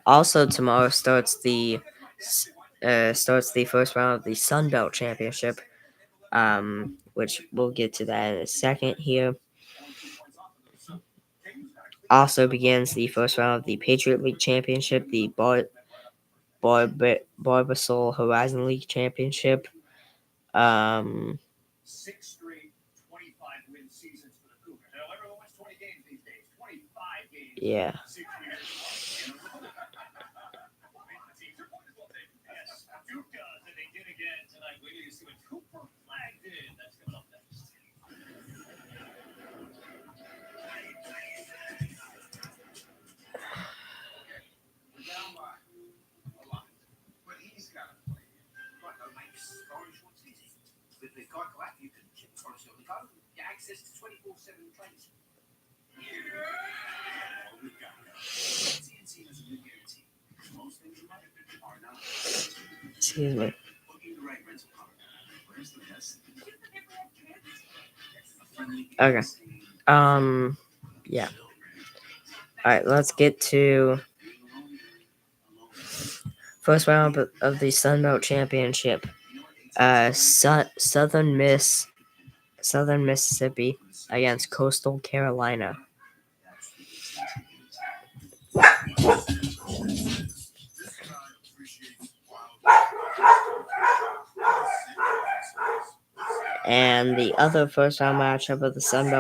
also tomorrow starts the first round of the Sun Belt Championship, which we'll get to that in a second here. Also begins the first round of the Patriot League Championship, the Barbasol Horizon League Championship. 6 straight 25-win seasons for the Cougars. Now, everyone wants 20 games these days. 25 games. Yeah. 6 years. Yes, Duke does, and they did again tonight. We need to see what Cooper Flag did. That's coming up next. We're down by a lot. But he's got to play. But Orange wants easy. With the guy like you can chip Orange on the go. Get access to 24/7 trains. Oh, we've got to go. TNT has a new guarantee. Most things in life are not. Excuse me. Booking the right rental car. Where's the best? Okay. Yeah. All right, let's get to first round of the Sun Belt Championship. Southern Mississippi against Coastal Carolina. And the other first round matchup of the Sun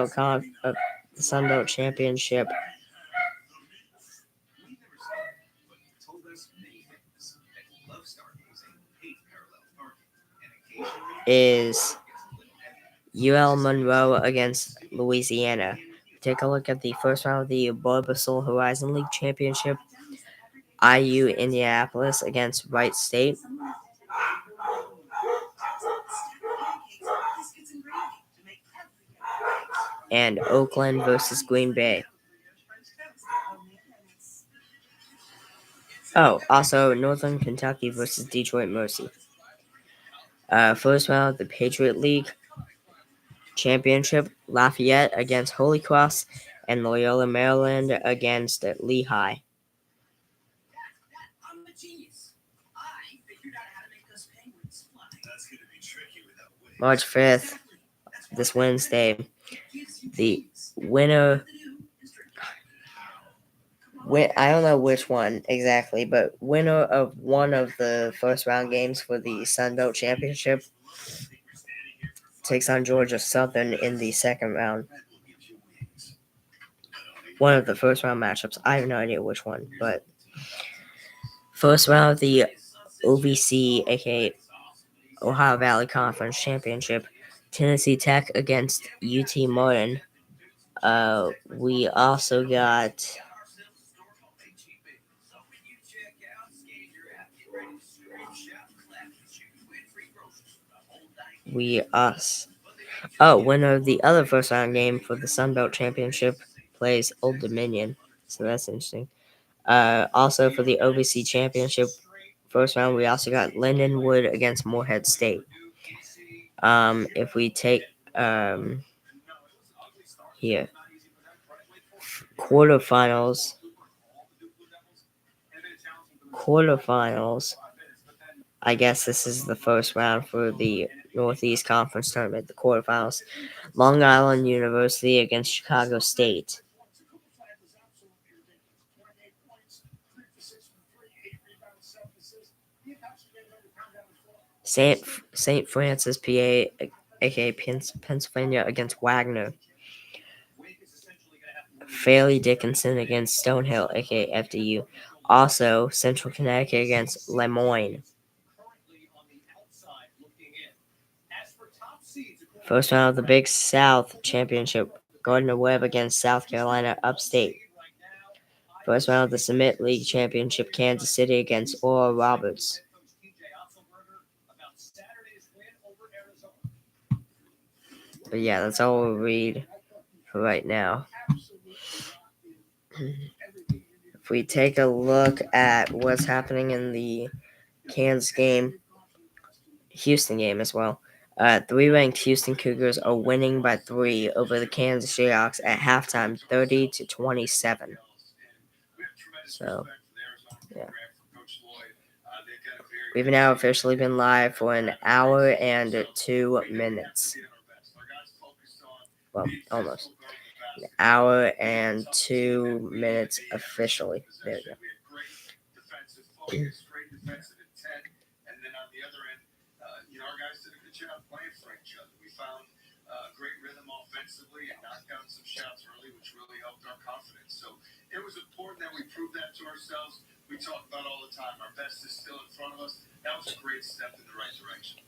Belt Championship is UL Monroe against Louisiana. Take a look at the first round of the Barbasol Horizon League Championship. IU Indianapolis against Wright State. And Oakland versus Green Bay. Oh, also Northern Kentucky versus Detroit Mercy. First round of the Patriot League Championship, Lafayette against Holy Cross, and Loyola Maryland against Lehigh. I'm a genius. I figured out how to make us penguins fly. That's going to be tricky without wings. March 5th, this Wednesday, the winner. I don't know which one exactly, but winner of one of the first round games for the Sun Belt Championship takes on Georgia Southern in the second round. One of the first round matchups. I have no idea which one, but first round of the OVC, aka Ohio Valley Conference Championship, Tennessee Tech against UT Martin. We also got We us. Oh, winner of the other first round game for the Sun Belt Championship plays Old Dominion. So that's interesting. Also for the OVC Championship first round, we also got Lindenwood against Morehead State. If we take here quarterfinals, I guess this is the first round for the Northeast Conference Tournament, the quarterfinals. Long Island University against Chicago State. St. Francis, PA, aka Pennsylvania, against Wagner. Fairleigh Dickinson against Stonehill, aka FDU. Also, Central Connecticut against Lemoyne. First round of the Big South Championship, Gardner-Webb against South Carolina Upstate. First round of the Summit League Championship, Kansas City against Oral Roberts. But yeah, that's all we'll read for right now. If we take a look at what's happening in the Kansas game, Houston game as well. 3 ranked Houston Cougars are winning by 3 over the Kansas Jayhawks at halftime, 30-27. So, yeah. We've now officially been live for an hour and 2 minutes. Well, almost. An hour and 2 minutes officially. There we go. Our guys did a good job playing for each other. We found great rhythm offensively and knocked down some shots early, which really helped our confidence. So it was important that we prove that to ourselves. We talk about all the time. Our best is still in front of us. That was a great step in the right direction.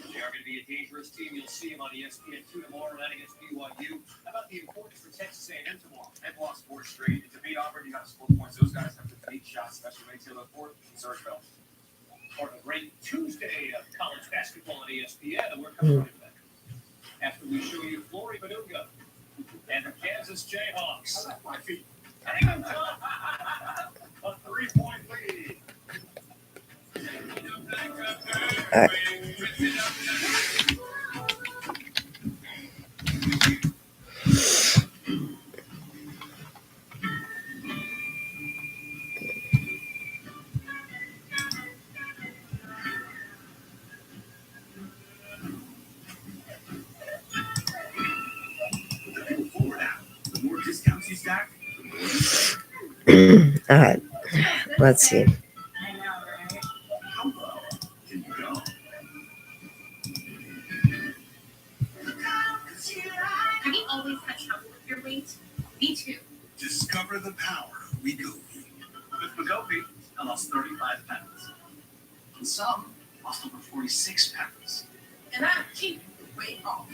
They are going to be a dangerous team. You'll see them on ESPN2 tomorrow night against BYU. How about the importance for Texas A&M tomorrow? They've lost 4 straight. To beat Auburn, you got to score points. Those guys have to take shots, especially when they tail up 4 and Serge Bell. For a great Tuesday of college basketball at ESPN, and we're coming right back. After we show you Flory Benuga and the Kansas Jayhawks. My feet. Hang on top. A 3-point lead. Alright, let's see. Have you always had trouble with your weight? Me too. Discover the power of Wegovy. With Wegovy, I lost 35 pounds. And some lost over 46 pounds. And I'm keeping the weight off.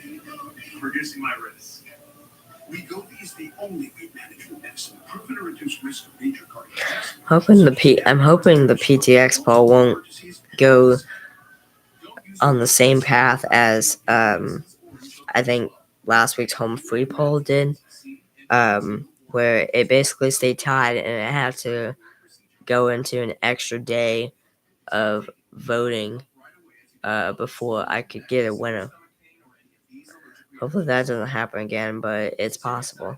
Reducing my risk. Wegovy is the only weight management medicine proven to reduce risk of major cardiovascular. I'm hoping the PTX poll won't go on the same path as I think last week's home free poll did, where it basically stayed tied and it had to go into an extra day of voting before I could get a winner. Hopefully that doesn't happen again, but it's possible.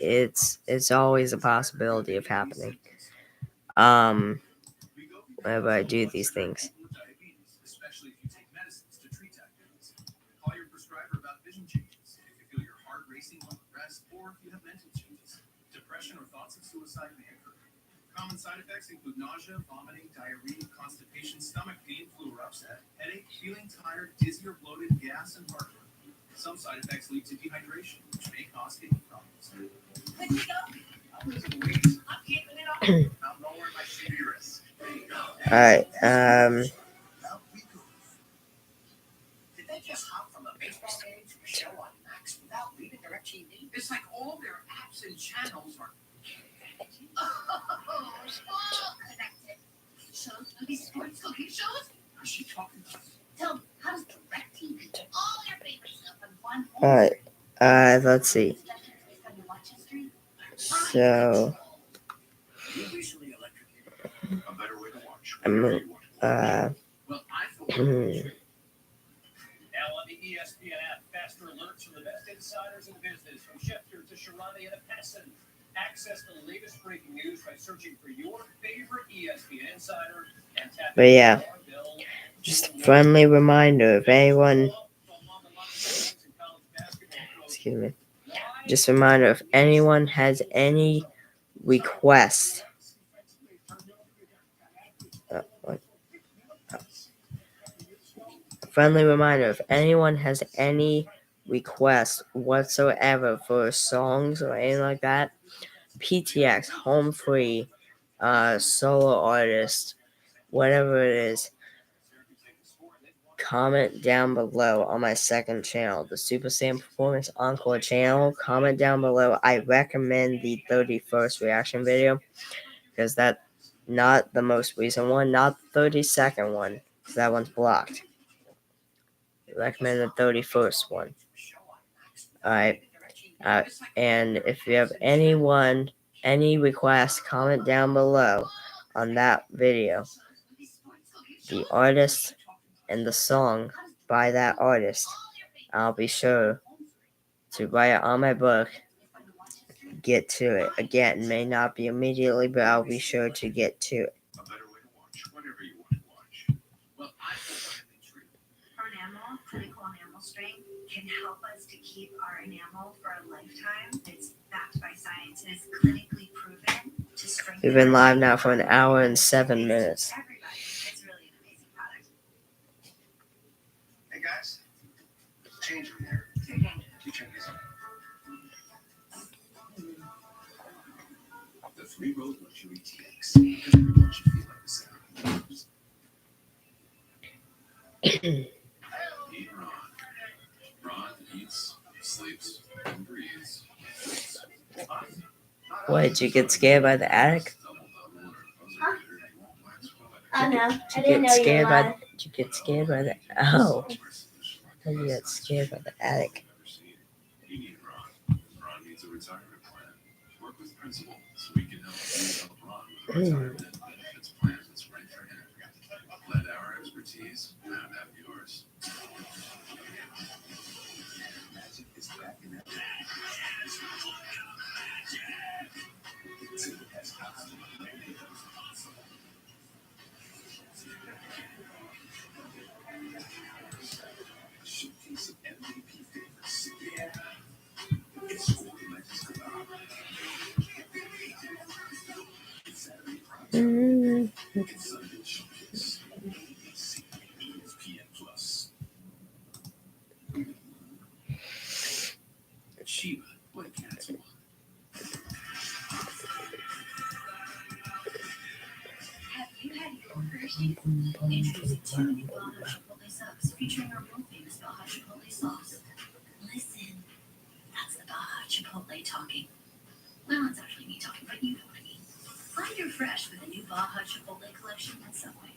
It's always a possibility of happening. Whenever I do these things. Especially if you take medicines to treat diabetes. Call your prescriber about vision changes. If you feel your heart racing while at rest, or if you have mental changes. Depression or thoughts of suicide may occur. Common side effects include nausea, vomiting, diarrhea, constipation, stomach pain, flu or upset, headache, feeling tired, dizzy or bloated, gas, and heartburn. Some side effects lead to dehydration, which may cause kidney problems. Let me go. I'm losing weight. I'm keeping it off. I'm lowering my CV risk. Alright, Did they just hop from a baseball game to a show on Max without leaving DirecTV? It's like all their apps and channels are all connected. Shows, movies, sports, cooking shows. is she talking about? So, how does DirecTV get all your favorite stuff on one All right. Let's see. based on your watch history? So You recently electrocuted. A better way to watch. I'm Whatever you want to watch. uh. Well, I thought. Now on the ESPN app, faster alerts from the best insiders in business, from Schefter to Sharani and Pessin. Access the latest breaking news by searching for your favorite ESPN insider and tap But yeah, the bell. just a friendly reminder if anyone. Excuse me. Just a reminder if anyone has any requests. What? A friendly reminder if anyone has any requests whatsoever for songs or anything like that, PTX, home free, solo artist, whatever it is, comment down below on my second channel, the Super Saiyan Performance Encore channel. Comment down below. I recommend the 31st reaction video because that's not the most recent one, not the 32nd one, because that one's blocked. I recommend the 31st one. Alright. And if you have any requests, comment down below on that video. The artist and the song by that artist. I'll be sure to write it on my book. Get to it. Again, may not be immediately, but I'll be sure to get to it. A better way to watch. Whatever you want to watch. Well, I thought that thing's real. Our enamel, clinical enamel strength, can help us to keep our enamel for a lifetime. It's backed by science and is clinically proven to strengthen. We've been live now for an hour and 7 minutes. Everybody. It's really an amazing product. Hey guys, change from here. Too dangerous. You check this out. The 3-road luxury TX. Because everyone should feel like the sound of yours. Eat Ron. Ron eats, sleeps, and breathes. What, did you get scared by the attic? Oh no, Did you get scared by the oh. I thought you got scared by the attic. You need Ron. Ron needs a retirement plan. Work with Principal so we can help Ron with a retirement benefits plan that's right for him. Let our expertise have yours. Magic is back in that. Showcase of MVP favorites. It's scored Legends Collab. It's Saturday Prime. It's Sunday Showcase. ABC ESPN Plus. Shiva, what a cat's one. Have you had your Thursdays? Introducing 2 new Baja Chipotle subs featuring our world famous Baja Chipotle sauce. Listen, that's the Baja Chipotle talking. Well, it's actually me talking, but you know what I mean. Find your fresh with the new Baja Chipotle collection at Subway.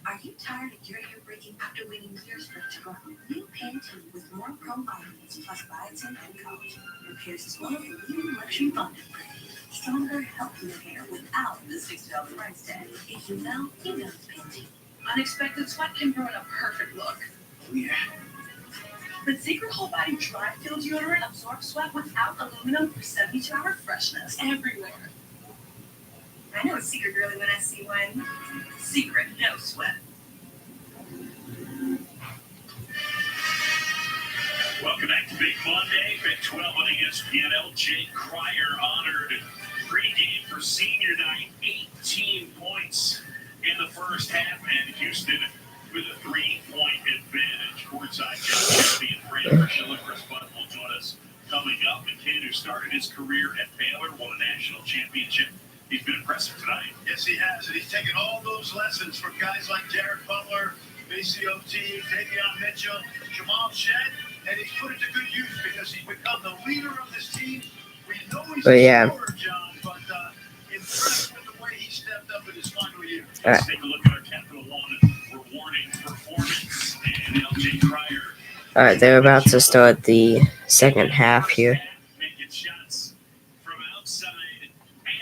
Are you tired of your hair breaking after waiting years for it to grow? New Pantene with more probiotins plus biotin and collagen repairs as well as the leading luxury fondant brand. Stronger, healthier hair without the $60 price tag. If you know it's Pantene. Unexpected sweat can ruin a perfect look. Yeah. But Secret Whole Body Dry Feel Deodorant absorbs sweat without aluminum for 72-hour freshness everywhere. I know a secret girly when I see one. Secret, no sweat. Welcome back to Big Monday. Big 12 on ESPN. Jake Cryer honored pregame for senior night. 18 points in the first half, and Houston with a 3-point advantage. Courtside champion Brandon Schiller, Chris Butt will join us coming up. And Ken, who started his career at Baylor, won a national championship. He's been impressive tonight. Yes, he has. And he's taken all those lessons from guys like Jared Butler, BCOT, Davion Mitchell, Jamal Shed, and he's put it to good use because he's become the leader of this team. We know he's a scorer, John, but impressed with the way he stepped up in his final year. Let's take a look at our Capital One rewarding performance. And LJ Cryer. All right, they're about to start the second half here. Making shots from outside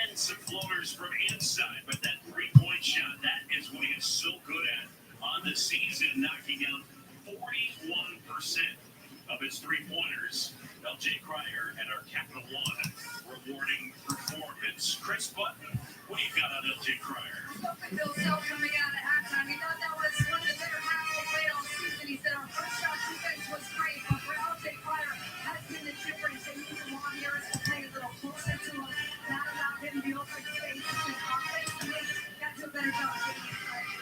and some floaters from inside. But that three-point shot, that is what he is so good at on the season, knocking out 41% of his three-pointers. LJ Cryer and our Capital One rewarding performance. Chris Button, what do you got on LJ Cryer? Bill Self coming out at halftime. He thought that was one of the better halves we played all season. He said our first shot defense was great, but for LJ Cryer has been the difference. They need Juwan Harris to play a little closer to him, not allow him to be open space. Offensively, that's a better job of getting it right.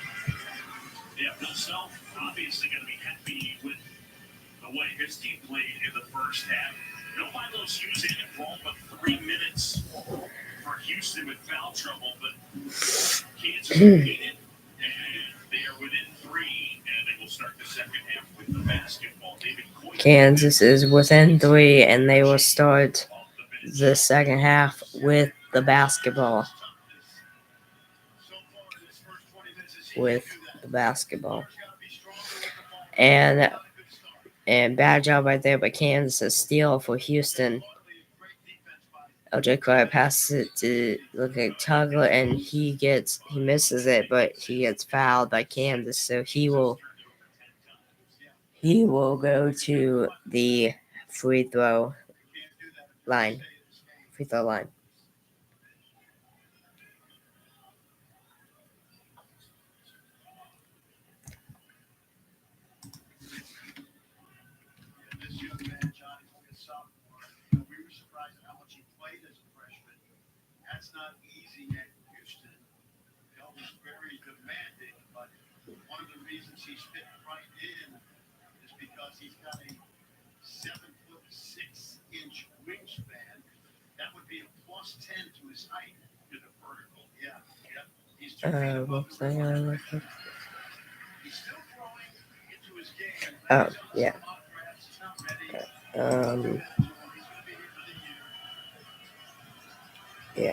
Yeah, Bill Self obviously going to be happy with the way his team played in the first half. No Milos Hughes involved, but 3 minutes for Houston with foul trouble. But Kansas beat it, and they are within 3, and they will start the second half with the basketball. David Coyne. Kansas is within 3, and they will start the second half with the basketball. And bad job right there by Kansas. A steal for Houston. LJ Cryer passes it to look at Tugler, and he misses it, but he gets fouled by Kansas, so he will go to the free throw line. This young man, John, is only a sophomore. We were surprised at how much he played as a freshman. That's not easy at Houston. Bill was very demanding, but one of the reasons he's fit right in is because he's got a 7'6" wingspan. That would be a +10 to his height to the vertical. Yeah. He's 2 feet above the rim. He's still growing into his game. Oh, yeah. Yeah.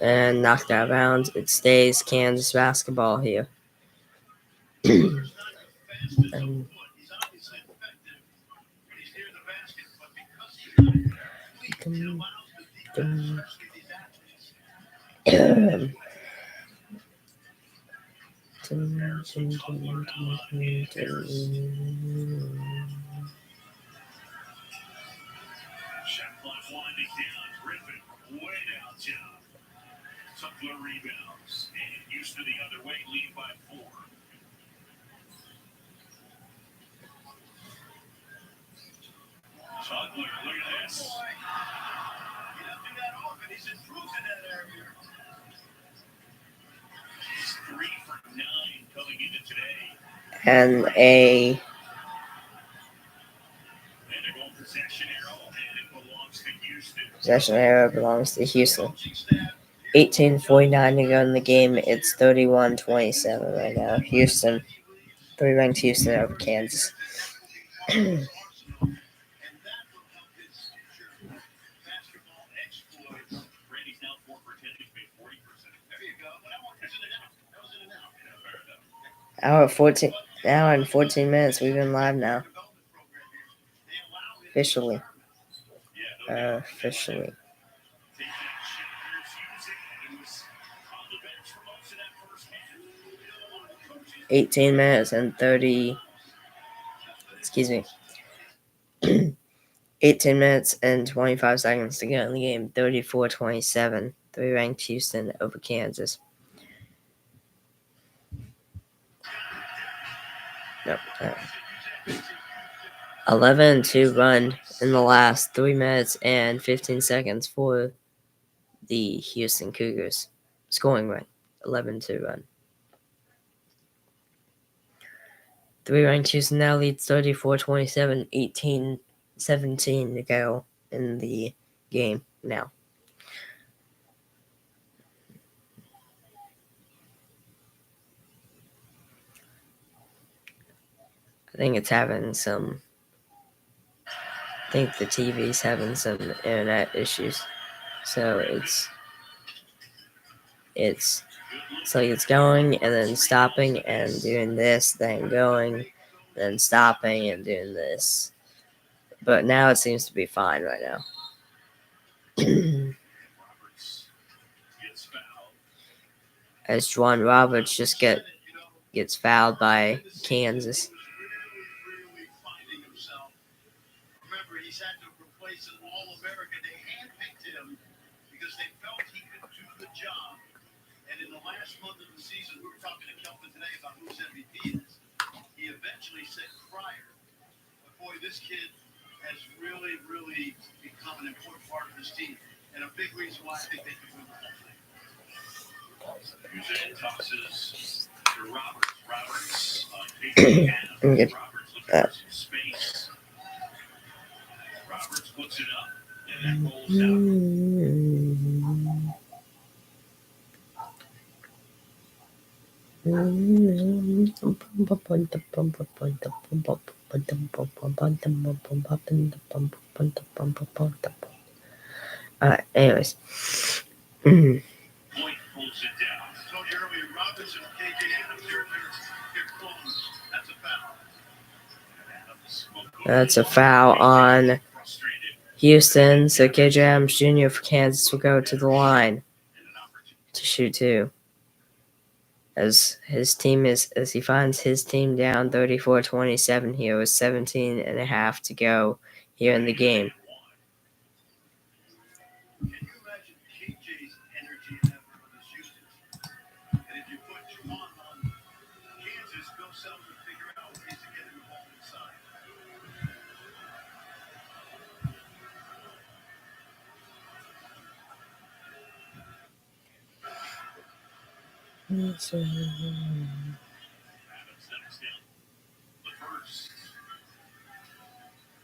And knocked out of bounds. It stays Kansas basketball here. Shot clock winding down. Griffin from way downtown. Tugler rebounds. And Houston the other way, lead by 4. Tugler, look at this. He doesn't do that often. He's improved in that area. He's 3 for 9 coming into today. And a possession arrow, and it belongs to Houston. Possession arrow belongs to Houston. 18:49 to go in the game. It's 31-27 right now. Houston, 3-ranked Houston over Kansas. Hour and 14 minutes. We've been live now. Officially. 18 minutes and 30. 18 minutes and 25 seconds to go in the game. 34-27. 3-ranked Houston over Kansas. Nope. 11-2 run in the last 3 minutes and 15 seconds for the Houston Cougars. Scoring run. 11-2 run. 3-ranked Houston now leads 34-27, 18-17 to go in the game now. I think it's having some think the TV's having some internet issues. So it's like it's going and then stopping and doing this, then going, then stopping and doing this. But now it seems to be fine right now. As Juwan Roberts just gets fouled by Kansas. Remember, he's had to replace an All-American. They handpicked him because they felt he could do the job. And in the last month of the season, we were talking to Kelvin today about whose MVP is. He eventually said Cryer. But boy, this kid has really, really become an important part of this team. And a big reason why I think they can win the whole thing. Usain tosses to Roberts. Roberts facing Adams. Roberts looking for some space. Roberts puts it up, and that rolls out. Anyways. Point pulls it down. I told you earlier, Robinson, KJ Adams, they're close. That's a foul. That's a foul on Houston. So KJ Adams Jr. for Kansas will go to the line to shoot two. As he finds his team down 34-27 here with 17 and a half to go here in the game. Can you imagine KJ's energy and effort on this Houston? And if you put Juwan on Kansas, Bill Self would figure out ways to get him the ball inside. Adams next in. The first.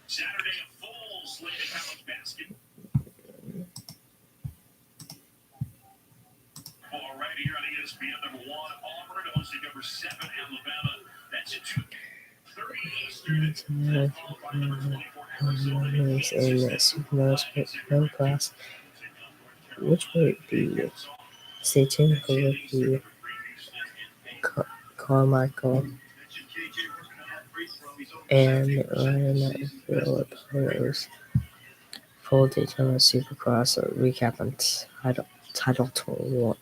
Saturday of Falls late college basket. All right, here on ESPN, number 1, Auburn hosting number 7, Alabama. That's at 2:30 Eastern. Followed by number 24, Arizona. Class. Which would be stay tuned for the Carmichael and Ryan Phillips full Daytona Supercross recap on title 24.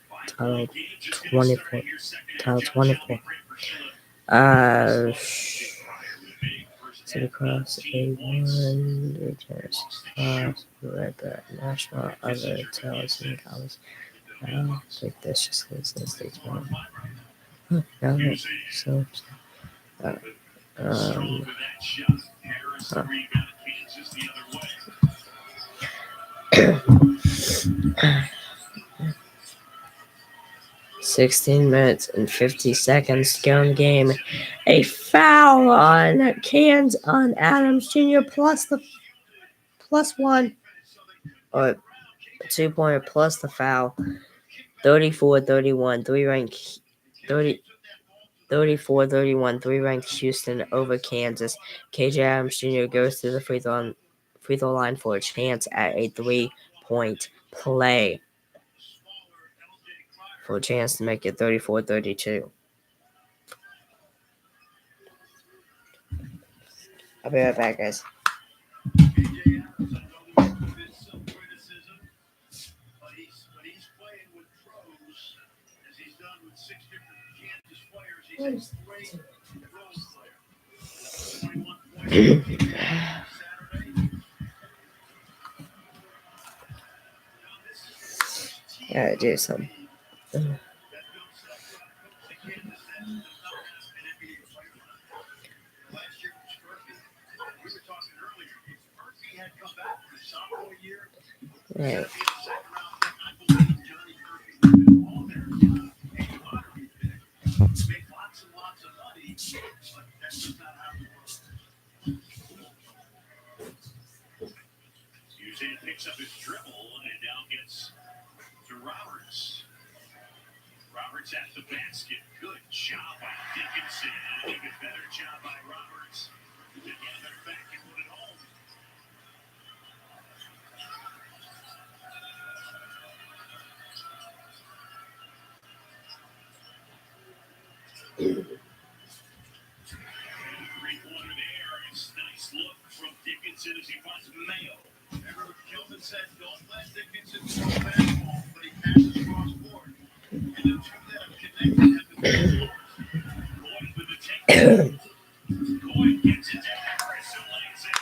Supercross A1 Daytona Supercross Red Bull National other tells and comments. I think this just goes in Daytona. Now so huh. 16 minutes and 50 seconds to go in the game. A foul on Adams Jr. plus 1 or 2-pointer plus the foul. 34-31, 34-31, 3-ranked Houston over Kansas. KJ Adams Jr. goes to the free throw line for a chance at a 3-point play. For a chance to make it 34-32. I'll be right back, guys. KJ Adams, I know there's been some criticism, but he's playing with pros, as he's done with 6 different Kansas players. He's a great role player. 21 points Saturday. Gotta do something. Right. Usain picks up his dribble and now gets to Roberts. Roberts at the basket. Good job by Dickinson. And an even better job by Roberts. Together back and put it home. Three-pointer there. It's a nice look from Dickinson as he finds Mayo. Remember, Kelvin said, don't let Dickinson throw a basketball, but he passes cross court. And the two that have connected have been very close. Boyd with the takedown. Boyd gets it to Harris, who lays it.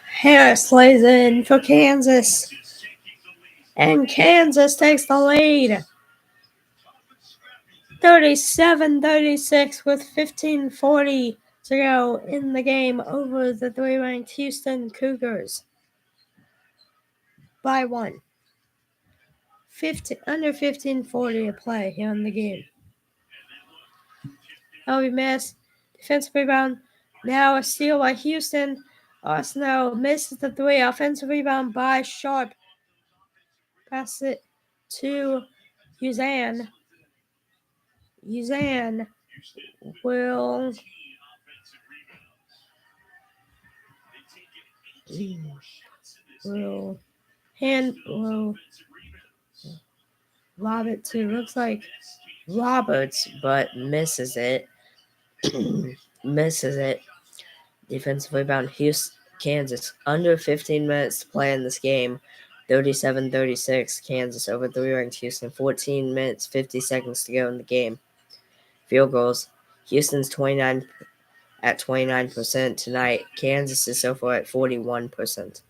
Harris lays in for Kansas, Just taking the lead. and Kansas takes the lead. Tough and scrappy today. 37-36 with 15:40 to go in the game over the 3-ranked Houston Cougars by one. Under 15:40 to play here in the game. Elby miss. Defensive rebound. Now a steal by Houston. Arsenault misses the three. Offensive rebound by Sharp. Pass it to Uzan. Uzan will Offensive rebounds. They've taken 18 more shots in this game. will Offensive rebounds. lob it to, looks like Roberts, but misses it. Misses it. Defensive rebound, Houston, Kansas. Under 15 minutes to play in this game. 37-36, Kansas over 3-ranked Houston. 14 minutes, 50 seconds to go in the game. Field goals. Houston's 29% tonight. Kansas is so far at 41%.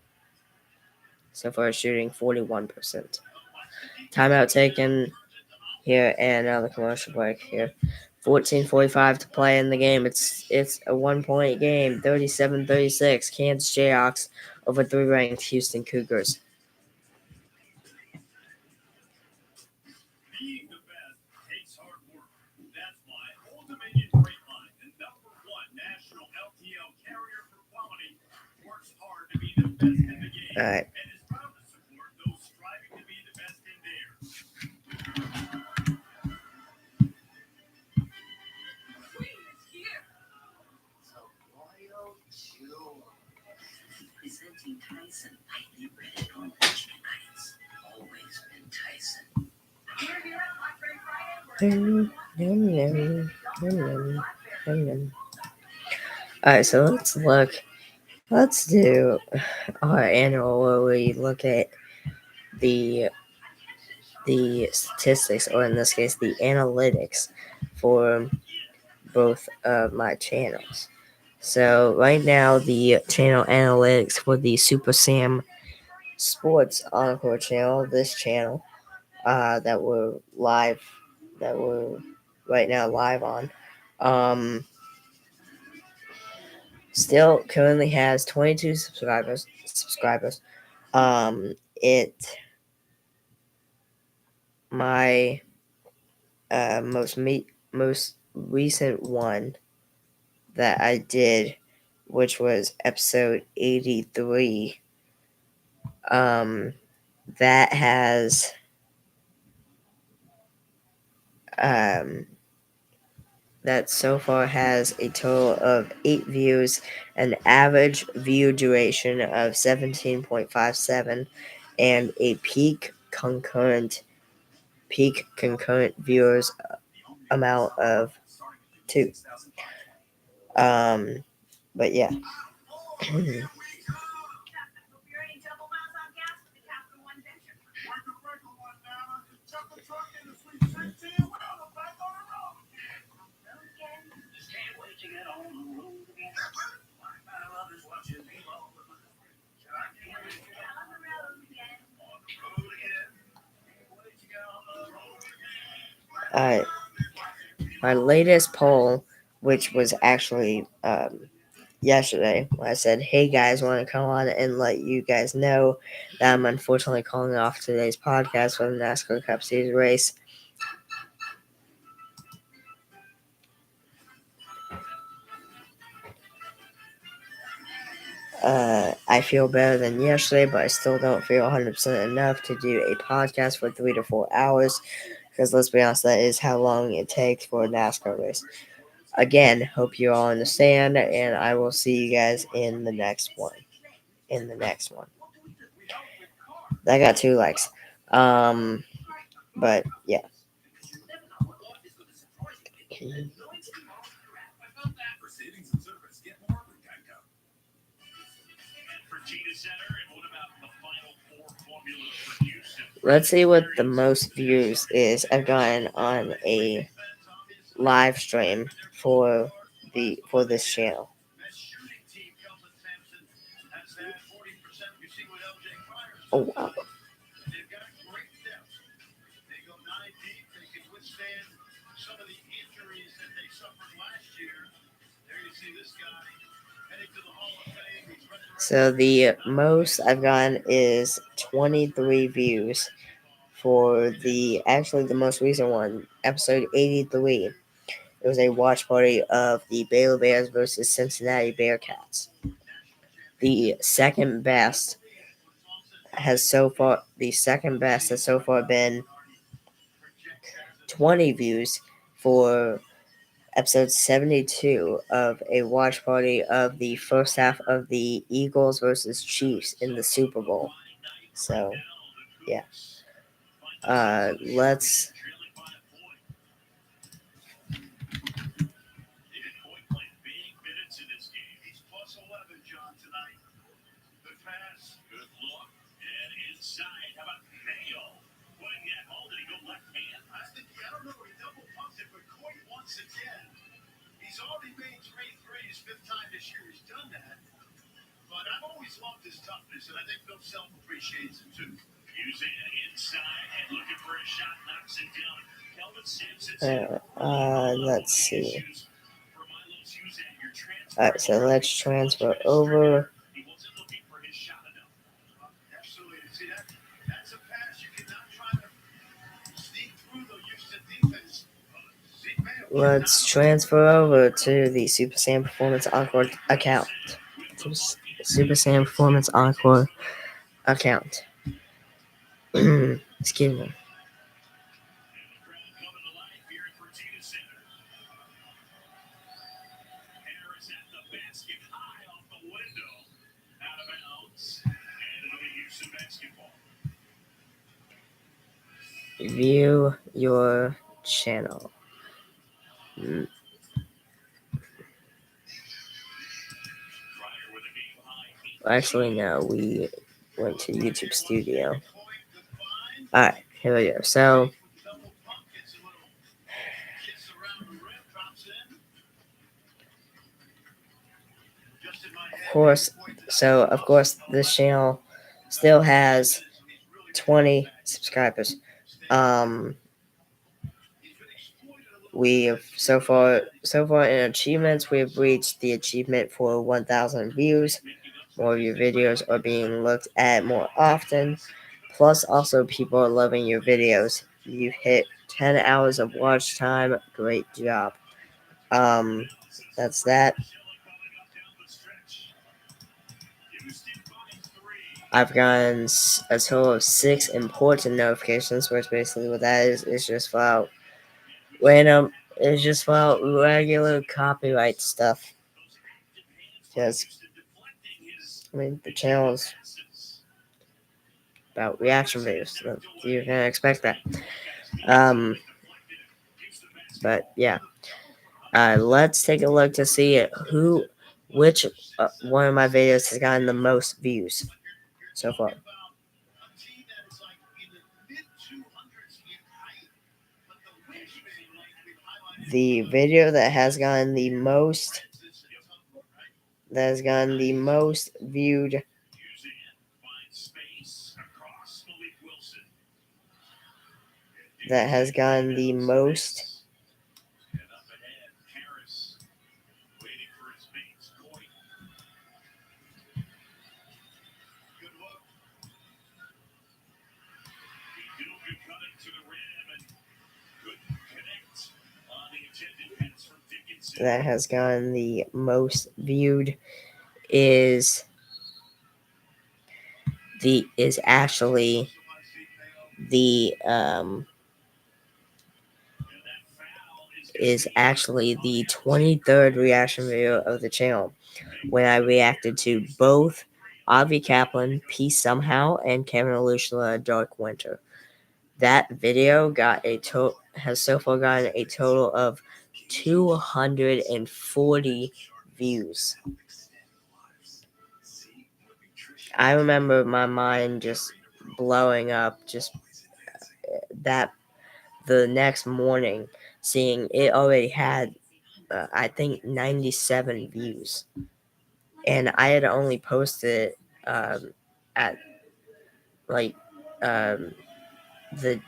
So far shooting 41%. Timeout taken here, and another commercial break here. 14:45 to play in the game. It's a 1-point game. 37-36. Kansas Jayhawks over 3-ranked Houston Cougars. Being the best takes hard work. That's why Old Dominion Freight Line, the #1 national LTL carrier for quality, works hard to be the best in the game. All right. And is proud to support those striving to be the best in theirs. Queen is here. So loyal, Jew. Presenting Tyson. You read it on Michigan Heights. Always been Tyson. Here, here, Blackberry Friday. Alright, so let's do our annual where we look at the statistics, or in this case the analytics for both of my channels. So right now the channel analytics for the Super Sam Sports Encore channel, this channel that we're right now live on, still currently has 22 subscribers. My most recent one that I did, which was episode 83, that has that so far has a total of 8 views, an average view duration of 17.57, and a peak concurrent viewers amount of 2. But yeah. Can't wait to get on the road again. My love is watching me all the time. Can't wait to get on the road again. On the road again. Can't wait to get on the road again. My latest poll, which was actually yesterday, when I said, "Hey guys, want to come on and let you guys know that I'm unfortunately calling off today's podcast for the NASCAR Cup Series race." I feel better than yesterday, but I still don't feel 100% enough to do a podcast for 3 to 4 hours. Because let's be honest, that is how long it takes for a NASCAR race. Again, hope you all understand, and I will see you guys in the next one. That got 2 likes. But yeah. Let's see what the most views is I've gotten on a live stream for this channel. Oh wow. They've got great depth. They go 9 deep. They can withstand some of the injuries that they suffered last year. There you see this guy heading to the Hall of Fame. He's So the most I've gotten is 23 views for the most recent one, episode 83. It was a watch party of the Baylor Bears versus Cincinnati Bearcats. The second best has so far been 20 views for episode 72 of a watch party of the first half of the Eagles versus Chiefs in the Super Bowl. So, yeah. Let's. He's plus 11, John, tonight. Good pass. Good look. And inside. How about Mayo? Putting that hole. Did he go left hand? I don't know. He double pumped it, but Coit once again. He's already made 3 threes. 5th time this year he's done that. But I've always loved his toughness, and I think Bill Self appreciates it too. Using it inside and looking for a shot, knocks it down. Kelvin Sampson. Let's see. Alright, so let's transfer over. He wasn't looking for his shot enough. Absolutely. See that? That's a pass you cannot try to sneak through the Houston defense. Let's transfer over to the Super Saiyan Performance Encore account. Super Saiyan Performance Encore account. Excuse me. View your channel. Actually, no, we went to YouTube Studio. Alright, here we go. So, of course, this channel still has 20 subscribers. We've so far in achievements, we've reached the achievement for 1,000 views. More of your videos are being looked at more often. Plus, also people are loving your videos. You've hit 10 hours of watch time. Great job. That's that. I've gotten a total of 6 important notifications, which basically what that is just about random. It's just about regular copyright stuff. Because, I mean, the channel's about reaction videos, so you're gonna expect that. But yeah, let's take a look to see which one of my videos has gotten the most views so far. The video that has gotten the most viewed is actually the 23rd reaction video of the channel, when I reacted to both Avi Kaplan, Peace Somehow, and Kevin Alushla, Dark Winter. That video has so far gotten a total of 240 views. I remember my mind just blowing up just that the next morning, seeing it already had, I think, 97 views. And I had only posted at like um, the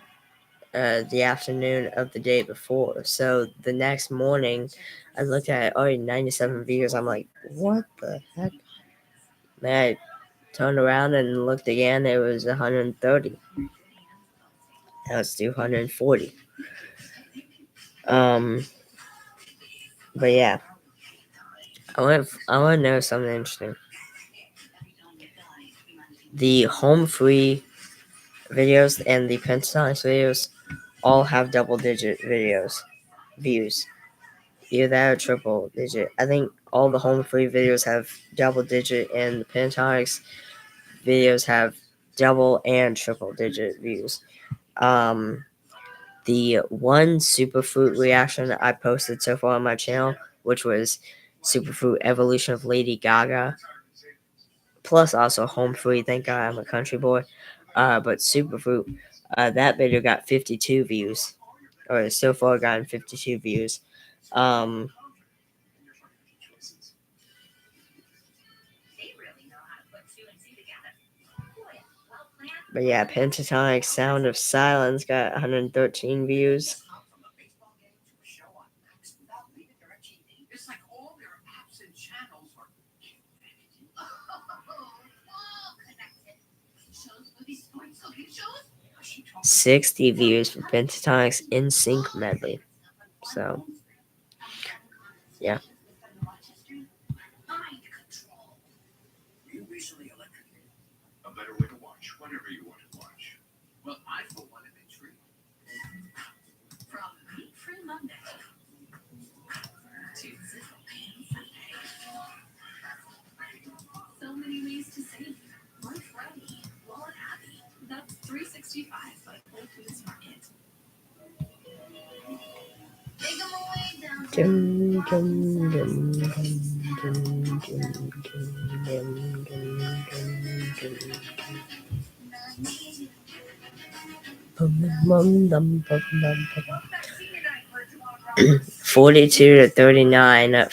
the afternoon of the day before. So the next morning, I looked at it, already 97 views. I'm like, what the heck? Then I turned around and looked again. It was 130. Now it's 240. But yeah, I want to know something interesting. The home free videos and the Pentatonics videos all have double digit views. Either that or triple digit. I think all the home free videos have double digit, and the Pentatonics videos have double and triple digit views. The one superfruit reaction I posted so far on my channel, which was Superfruit Evolution of Lady Gaga, plus also home free. Thank God I'm a country boy. But Superfruit, that video got 52 views, or so far gotten 52 views. Um, but yeah, Pentatonic Sound of Silence got 113 views. It's like all their apps and channels are 60 views for Pentatonic's In Sync medley. So, yeah. You recently elected a better way to watch whatever you want to watch. Well, I for one am intrigued. From meat-free Monday to sizzle pan Sunday. So many ways to save. Lunch ready, wallet happy. That's 365 at Whole Foods Market. Take them away down. Dum, dum, dum, dum, dum, dum, dum, dum, dum. 42-39 at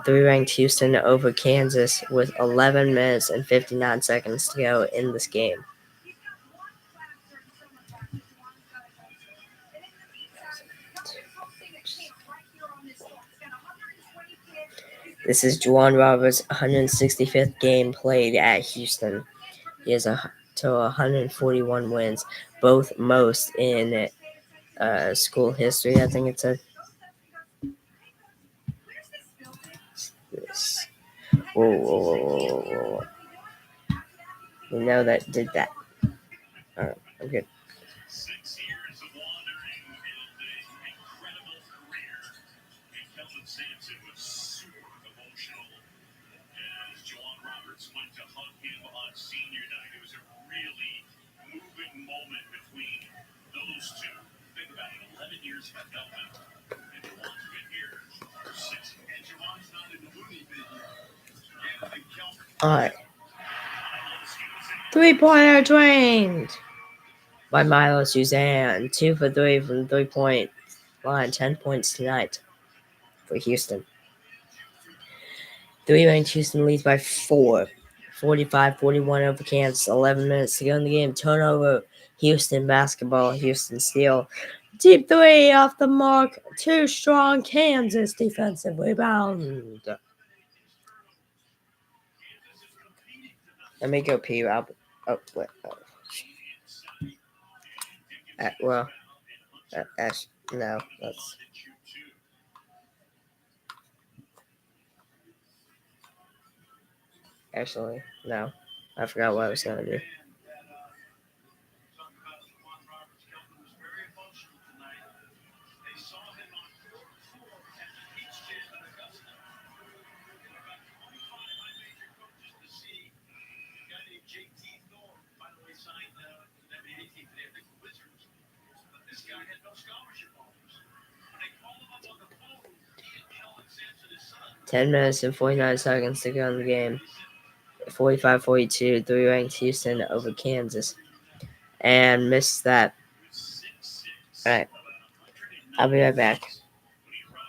3 ranked Houston over Kansas with 11 minutes and 59 seconds to go in this game. This is Juwan Roberts' 165th game played at Houston. He has a total 141 wins, both most in school history. I think it said. This. Whoa. We know that did that. Alright, I'm good. 6 years of wandering and an incredible career. And Kelvin Sampson was super emotional as Juwan Roberts went to hug him on senior night. It was a really moving moment between those two. Think about it, 11 years for Kelvin, and Juwan's been here for 6. And Juwan's not in the movie video. Yeah, I think Kelvin. Alright. 3-pointer drained by Milo Suzanne. 2 for 3 from the 3-point line. 10 points tonight for Houston. 3 ranked Houston leads by 4. 45-41 over Kansas. 11 minutes to go in the game. Turnover. Houston basketball. Houston steal. Deep 3 off the mark. Too strong. Kansas defensive rebound. Let me go pee, Rob. Oh, wait. Oh. No, that's. Actually, no. I forgot what I was going to do. This guy had no scholarship offers. When they called him up on the phone, he and Kelvin Sampson, his son. 10 minutes and 49 seconds to go in the game. 45-42, 3-ranked Houston over Kansas. And missed that. Alright. I'll be right back.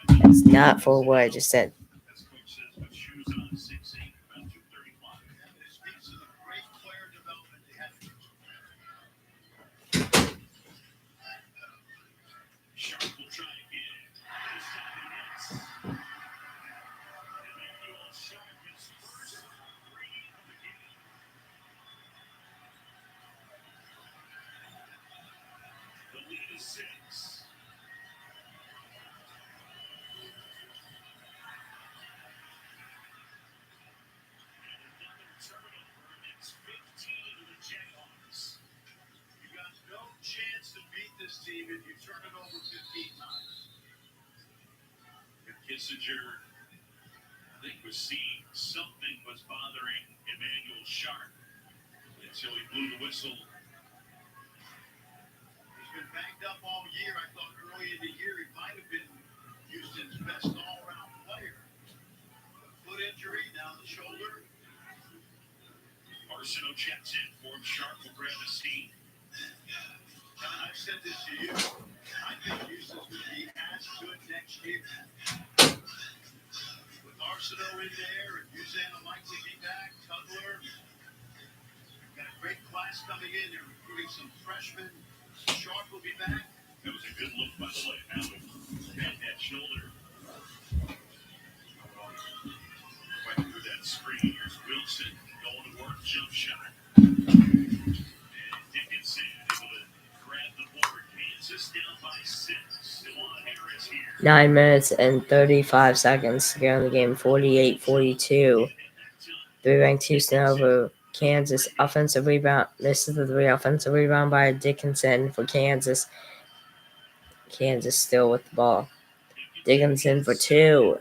It's not for what I just said. As coach says, with shoes on 6'8", about 235. It speaks to the great player development they have. Sharp will try again. This time he hits. Emmanuel Sharp his first three of the game. The lead is 6. And another turnover makes 15 of the Jayhawks. You got no chance to beat this team if you turn it over 15 times. And Kissinger, I think, was seeing something was bothering Emmanuel Sharp until he blew the whistle. He's been banged up all year. I thought early in the year he might have been Houston's best all-around player. Foot injury down the shoulder. Arsenault checks in for him. Sharp will grab a seat. John, I've said this to you. I think Houston's going to be as good next year. With Arsenault in there and Usain likely be back, Tugler. Got a great class coming in. They're recruiting some freshmen. Sharp will be back. That was a good look, by the way. Now with that shoulder. Right through that screen. Here's Wilson going to work. Jump shot. And Dickinson able to grab the board. Kansas down by 6. Stewan Harris here. 9 minutes and 35 seconds to go in the game. 48-42. 3-ranked Houston over Kansas. Offensive rebound. Misses the 3. Offensive rebound by Dickinson for Kansas. Kansas still with the ball. Dickinson for 2.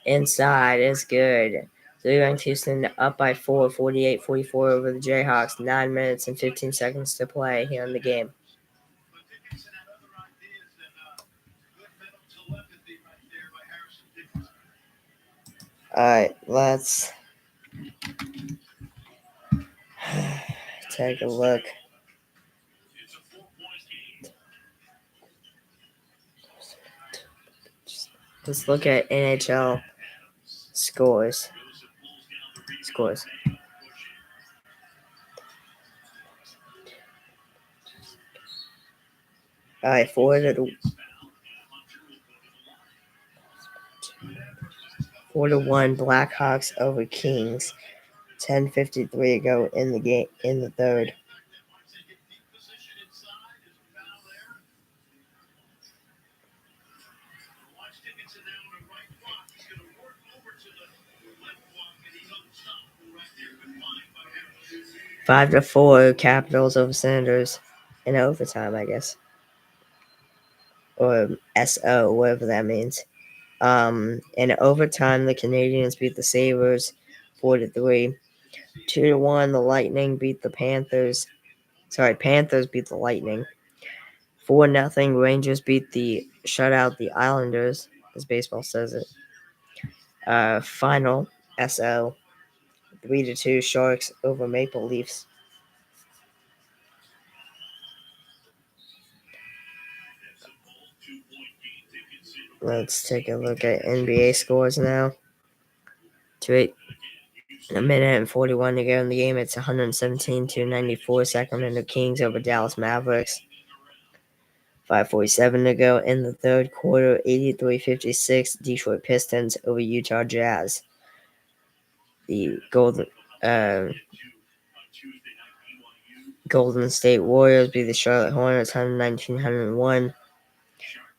Inside is good. 3-ranked Houston up by 4. 48-44 over the Jayhawks. 9 minutes and 15 seconds to play here in the game. But Dickinson had other ideas and good mental telepathy right there by Harrison Dickinson. Alright, let's take a look. It's a 4-point game. Let's look at NHL scores. Scores. Alright, 4-1 Blackhawks over Kings. 10:53 to go in the game in the third. Once they get deep position inside, there's a foul there. Watch Dickinson now on the right block. He's going to work over to the left block, and he's unstoppable right there. Good line by Harrison. 5-4 Capitals over Senators in overtime, I guess. Or SO, whatever that means. In overtime, the Canadiens beat the Sabres 4-3. 2-1, the Lightning beat the Panthers. Panthers beat the Lightning. 4-0, Rangers beat the shutout the Islanders, as baseball says it. Final SO 3-2 Sharks over Maple Leafs. Let's take a look at NBA scores now. 1 minute and 41 to go in the game. It's 117-94 Sacramento Kings over Dallas Mavericks. 5:47 to go in the third quarter. 83-56 Detroit Pistons over Utah Jazz. The Golden State Warriors beat the Charlotte Hornets 119-101.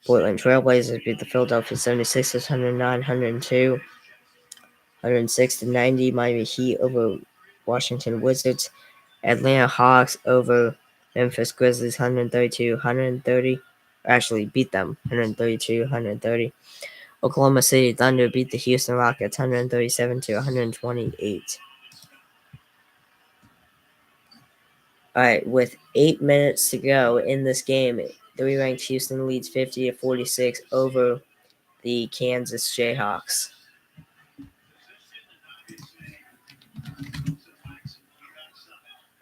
Portland Trailblazers beat the Philadelphia 76ers 109-102. 106-90 Miami Heat over Washington Wizards. Atlanta Hawks over Memphis Grizzlies 132-130. Actually beat them 132-130. Oklahoma City Thunder beat the Houston Rockets 137-128. Alright, with 8 minutes to go in this game, 3-ranked Houston leads 50-46 over the Kansas Jayhawks.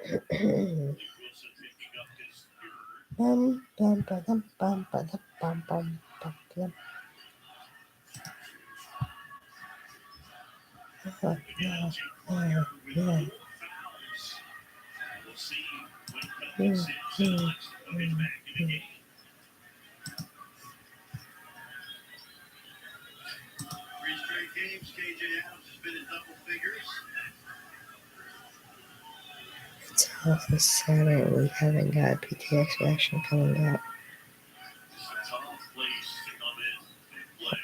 Three straight games, KJ Adams has been in double figures. It's also Saturday. We haven't got a PTX reaction coming out.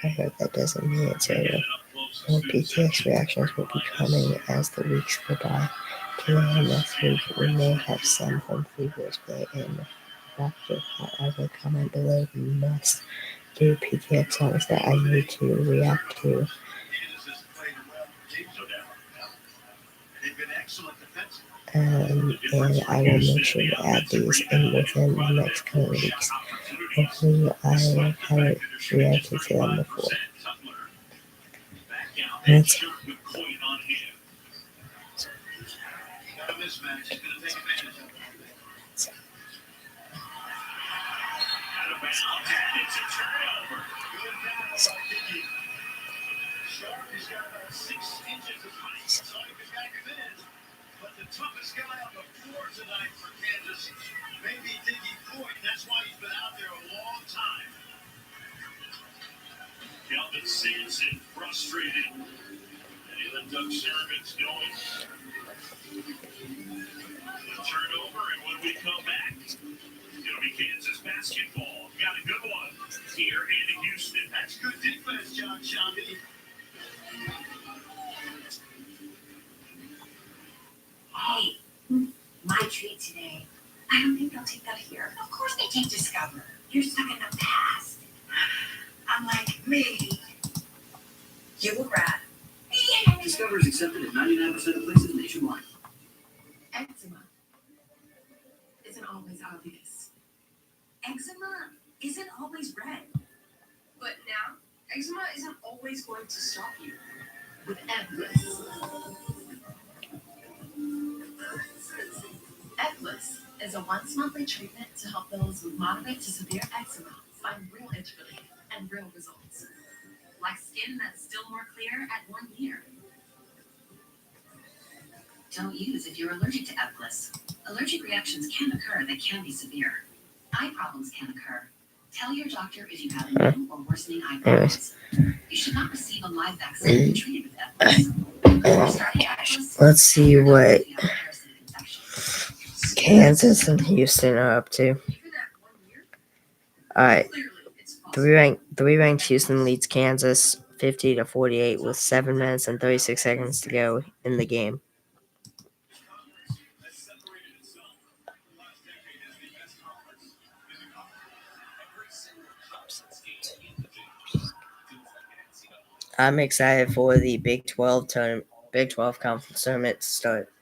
I hope that doesn't mean it's over. More PTX reactions will be coming as the weeks go by. Today and next week, we may have some from previous play and Raptor. However, comment below the must do PTX songs that I need to react to. Kansas has played well. They've been excellent defensively. And I will make sure to add these in within the next coming weeks. Hopefully, I haven't reacted to them before. Let's Got a mismatch. He's going to take advantage of it. Out of bounds, and it's a turnover. Good pass by Dickey. Sharp has got about 6 inches of height, so he can back him in. But the toughest guy on the floor tonight for Kansas may be Dickey Boyd. That's why he's been out there a long time. Calvin Sampson frustrated. And he let Doug Sermons going. A turnover, and when we come back, it'll be Kansas basketball. Got a good one here in Houston. That's good defense, John Shambi. Hey, my treat today. I don't think they'll take that here. Of course they take Discover. You're stuck in the past. I'm like, me. You look rad. Discover is accepted at 99% of places nationwide. Eczema isn't always obvious. Eczema isn't always red. But now, eczema isn't always going to stop you. With Eblis. Eblis is a once-monthly treatment to help those with moderate to severe eczema find real itch relief and real results. Like skin that's still more clear at 1 year. Don't use if you're allergic to Eblis. Allergic reactions can occur that can be severe. Eye problems can occur. Tell your doctor if you have new or worsening eye problems. You should not receive a live vaccine treated with Eblis. Before starting Eblis, Let's see your doctor what if you have a parasitic infection. Kansas and Houston are up to. Even at 1 year, Alright, clearly it's possible. three ranked Houston leads Kansas 50-48 with 7 minutes and 36 seconds to go in the game. Has separated itself the last decade as the best conference in the conference. Every single conference game in the Big 12 feels like an NCAA. I'm excited for the Big 12 conference tournament to start.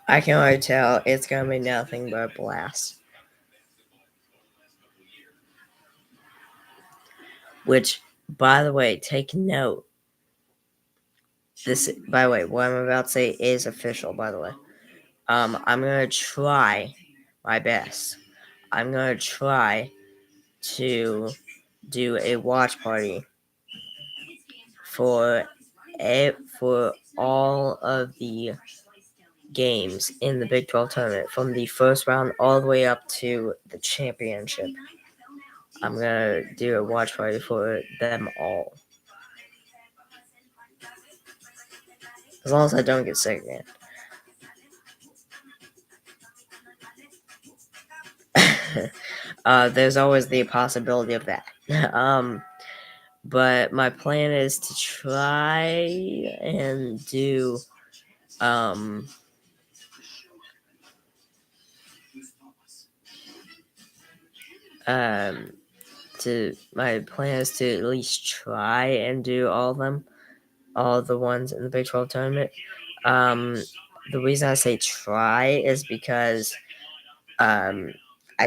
I can already tell it's gonna be nothing but a blast. Which, by the way, take note. By the way, what I'm about to say is official. By the way, I'm gonna try my best. I'm gonna try to do a watch party for all of the games in the Big 12 tournament from the first round all the way up to the championship. I'm gonna do a watch party for them all. As long as I don't get sick again. There's always the possibility of that. But my plan is to try and do my plan is to at least try and do all of them, all the ones in the Big 12 tournament. The reason I say try is because I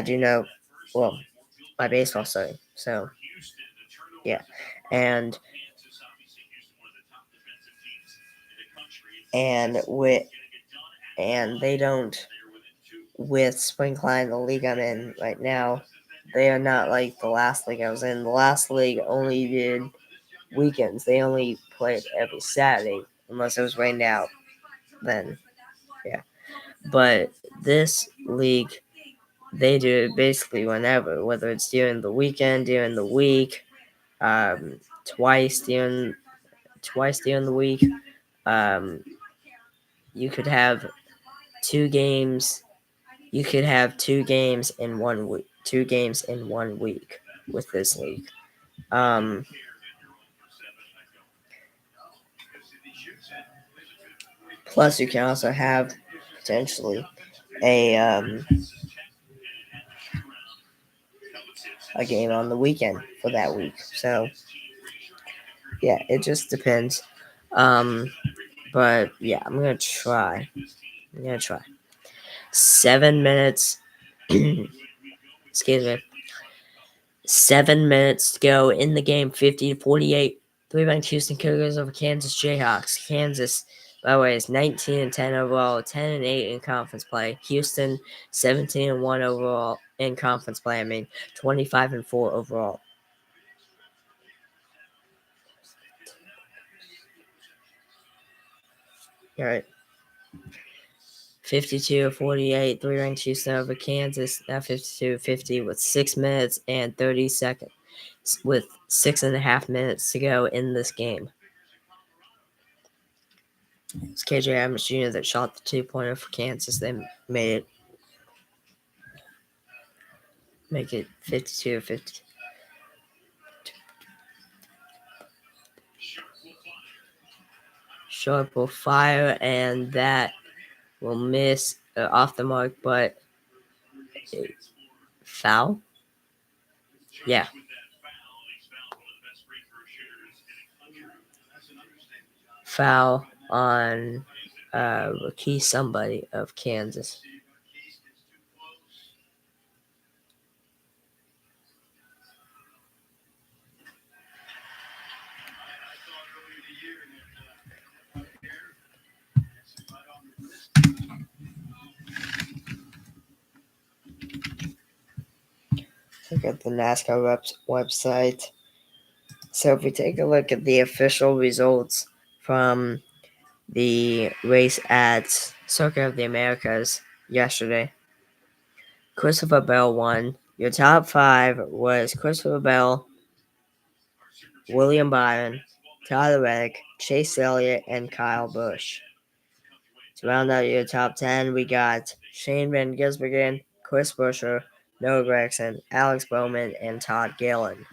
do know, well, my baseball's starting, so yeah, and and they don't, with Spring Klein, the league I'm in right now, they are not like the last league I was in. The last league only did weekends. They only played every Saturday, unless it was rained out. Then, yeah. But this league, they do it basically whenever, whether it's during the weekend, during the week, twice during the week. You could have 2 games. You could have 2 games in 1 week. 2 games in 1 week with this league. Plus, you can also have potentially a game on the weekend for that week. So, yeah, it just depends. But yeah, I'm gonna try. 7 minutes. Excuse me. 7 minutes to go in the game. 50-48. 3-ranked Houston Cougars over Kansas Jayhawks. Kansas, by the way, is 19-10 overall, 10-8 in conference play. Houston, 17-1 overall in conference play. 25-4 overall. All right. 52-48, 3-ranked Houston over Kansas. Now 52-50 with 6 minutes and 30 seconds. With 6.5 minutes to go in this game. It's KJ Adams Jr. that shot the 2-pointer for Kansas. They make it 52-50. Sharp will fire, and that will miss off the mark, but foul? Yeah. Foul on Key somebody of Kansas. Look at the NASCAR website. So if we take a look at the official results from the race at Circuit of the Americas yesterday, Christopher Bell won. Your top 5 was Christopher Bell, William Byron, Tyler Reddick, Chase Elliott, and Kyle Busch. To round out your top 10, we got Shane Van Gisbergen, Chris Buescher, Noah Gregson, Alex Bowman, and Todd Gillen.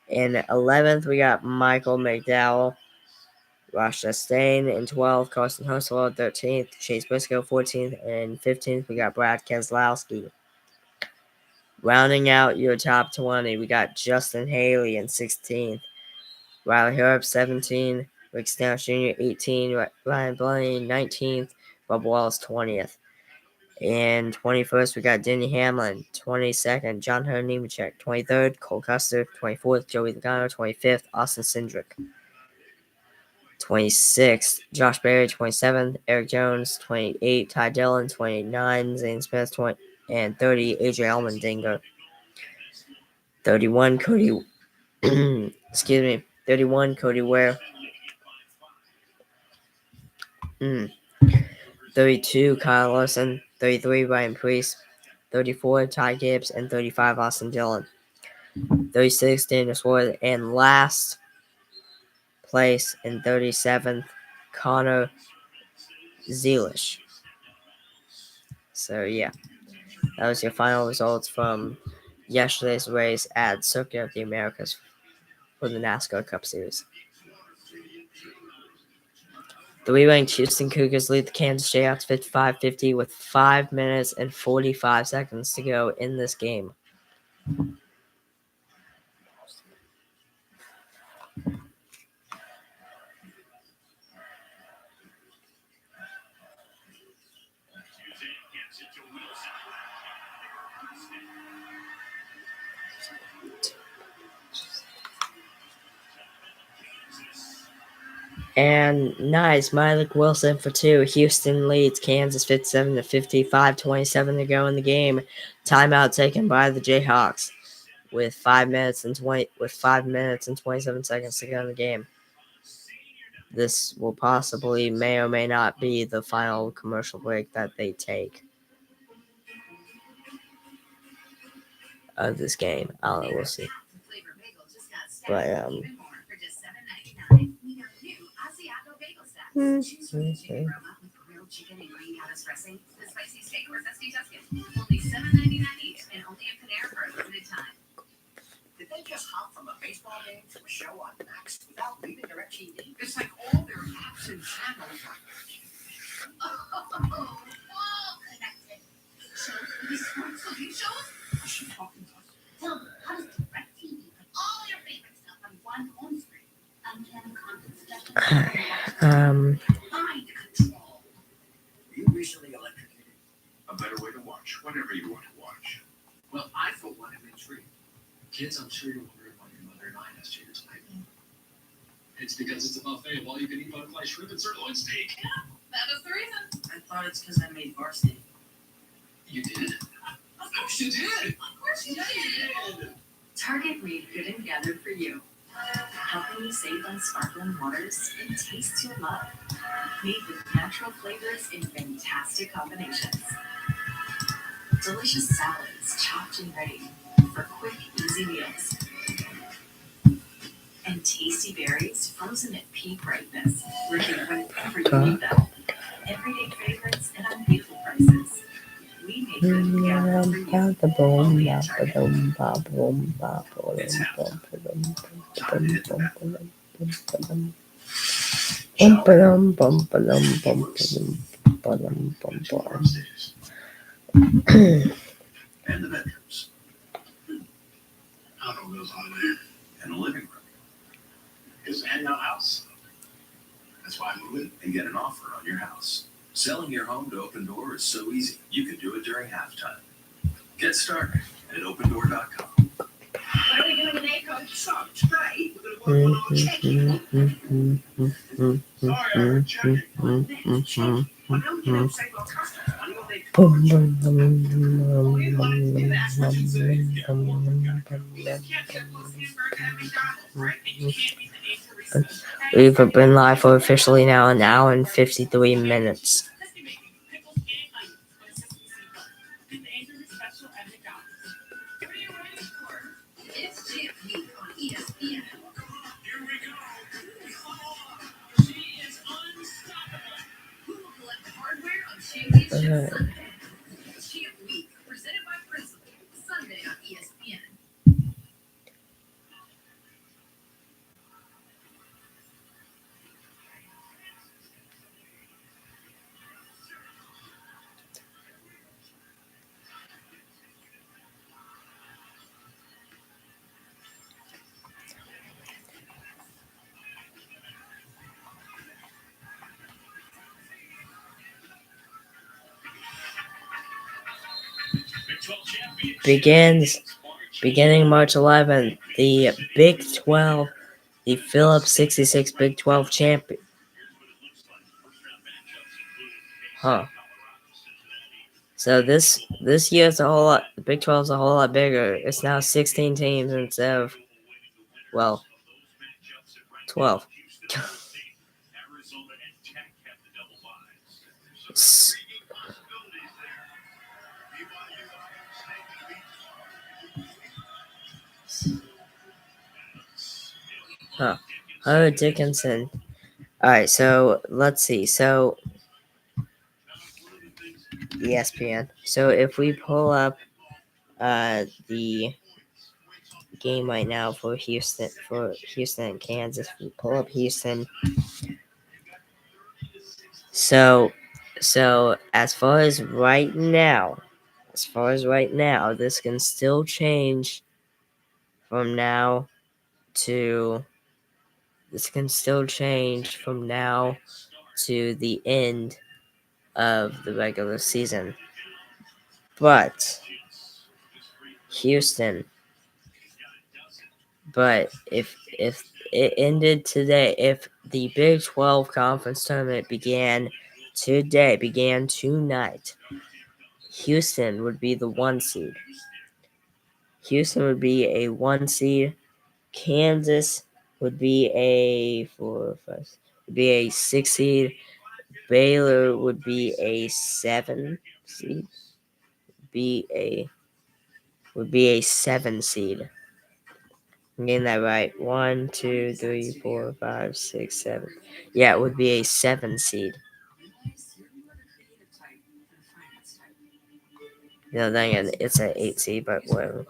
In 11th, we got Michael McDowell, Ross Chastain. In 12th, Carson Hocevar. 13th, Chase Briscoe. 14th and 15th, we got Brad Keselowski. Rounding out your top 20, we got Justin Haley in 16th, Riley Herbst 17th, Rick Stenhouse Jr. 18th, Ryan Blaney 19th, Bubba Wallace 20th. In 21st, we got Denny Hamlin. 22nd, John Hunter Nemechek. 23rd, Cole Custer. 24th, Joey Logano. 25th, Austin Cindric. 26th, Josh Berry. 27th, Eric Jones. 28th, Ty Dillon. 29th, Zane Smith. 30, AJ Allmendinger. 31, Cody. 31, Cody Ware. 32, Kyle Larson. 33, Ryan Preece. 34, Ty Gibbs. And 35, Austin Dillon. 36, Daniel Suarez. And last place in 37th, Connor Zeilish. So, yeah. That was your final results from yesterday's race at Circuit of the Americas for the NASCAR Cup Series. The re-ranked Houston Cougars lead the Kansas Jayhawks 55-50 with 5 minutes and 45 seconds to go in this game. And nice, Malik Wilson for 2. Houston leads Kansas 57-50, 5:27 to go in the game. Timeout taken by the Jayhawks with 5 minutes and 27 seconds to go in the game. This will possibly may or may not be the final commercial break that they take of this game. I don't know, we'll see. But Chicken and green Cabbage dressing, the spicy steak or zesty Tuscan. Only $7.99 each, and only at Panera for a limited time. Did they just hop from a baseball game to a show on Max without leaving their TV? It's like all their apps and channels are. Oh, all connected. Shows, these smart cooking shows? Is she talking to us? Tell them, how does DirecTV put all your favorite stuff on one home screen? Uncanny content suggestions. Mind control. You recently electrocuted. A better way to watch whatever you want to watch. Well, I for one am intrigued. Kids, I'm sure you're wondering why your mother and I asked you tonight. It's because it's a buffet of all you can eat butterfly shrimp and sirloin steak. That is the reason. I thought it's because I made varsity. You did? Of course You did. Of course you did. Target made good and gathered for you, helping you save on sparkling waters and taste your love. Made with natural flavors in fantastic combinations. Delicious salads chopped and ready for quick, easy meals. And tasty berries frozen at peak ripeness, ready whenever you need them. Everyday favorites at unbeatable prices. We make good and gathered for you. Only at Target. Upstairs. And the bedrooms. I don't know how to. And a living room. Because I had no house. That's why I moved in. And get an offer on your house. Selling your home to Open Door is so easy, you can do it during halftime. Get started at opendoor.com. What are we doing today, Coach? Sucks, right? Sorry, I heard checking. Well, no, you don't say well customers. Why don't they call it? We like to do that. What you say? Yeah, well, you can't get those hamburger at McDonald's, right? And you can't beat the need to receive. We've been live for officially now an hour and 53 minutes. Crispy bacon, pickles, and onions with sesame seed butter. The Andrew special at McDonald's. What are you waiting for? It's Champ Week on ESPN. Here we go. She is unstoppable. Who will collect the hardware on Championship Sunday? Champ Week, presented by Principal, Sunday on ESPN. Big 12 championship. Beginning March 11th, the Big 12, the Phillips 66 Big 12 champion. Huh. So this year it's a whole lot. The Big 12 is a whole lot bigger. It's now 16 teams instead of, well, 12. S- Huh. Oh, Dickinson. All right, so let's see. So ESPN. So if we pull up the game right now for Houston and Kansas, we pull up Houston. So as far as right now, this can still change from now to the end of the regular season. But Houston, if it ended today, if The Big 12 Conference Tournament began tonight. Houston would be the 1 seed. Houston would be a 1 seed. Kansas would be a 6 seed. Baylor would be a 7 seed. Would be a 7 seed. I'm getting that right. 1, 2, 3, 4, 5, 6, 7. Yeah, it would be a 7 seed. No, then again, it's an 8 seed, but whatever.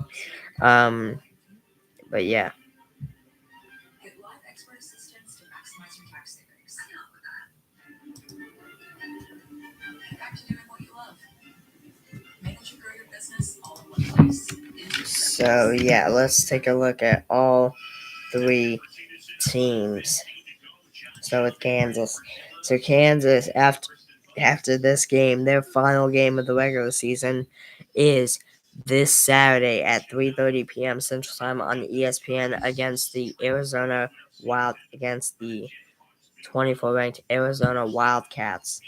But yeah. Get live expert assistance to maximize your tax savings. Back to doing what you love. Manage and grow your business all in one place. So yeah, let's take a look at all 3 teams. Start with Kansas. So Kansas, after this game, their final game of the regular season is this Saturday at 3:30 p.m. Central Time on ESPN against the 24 ranked Arizona Wildcats.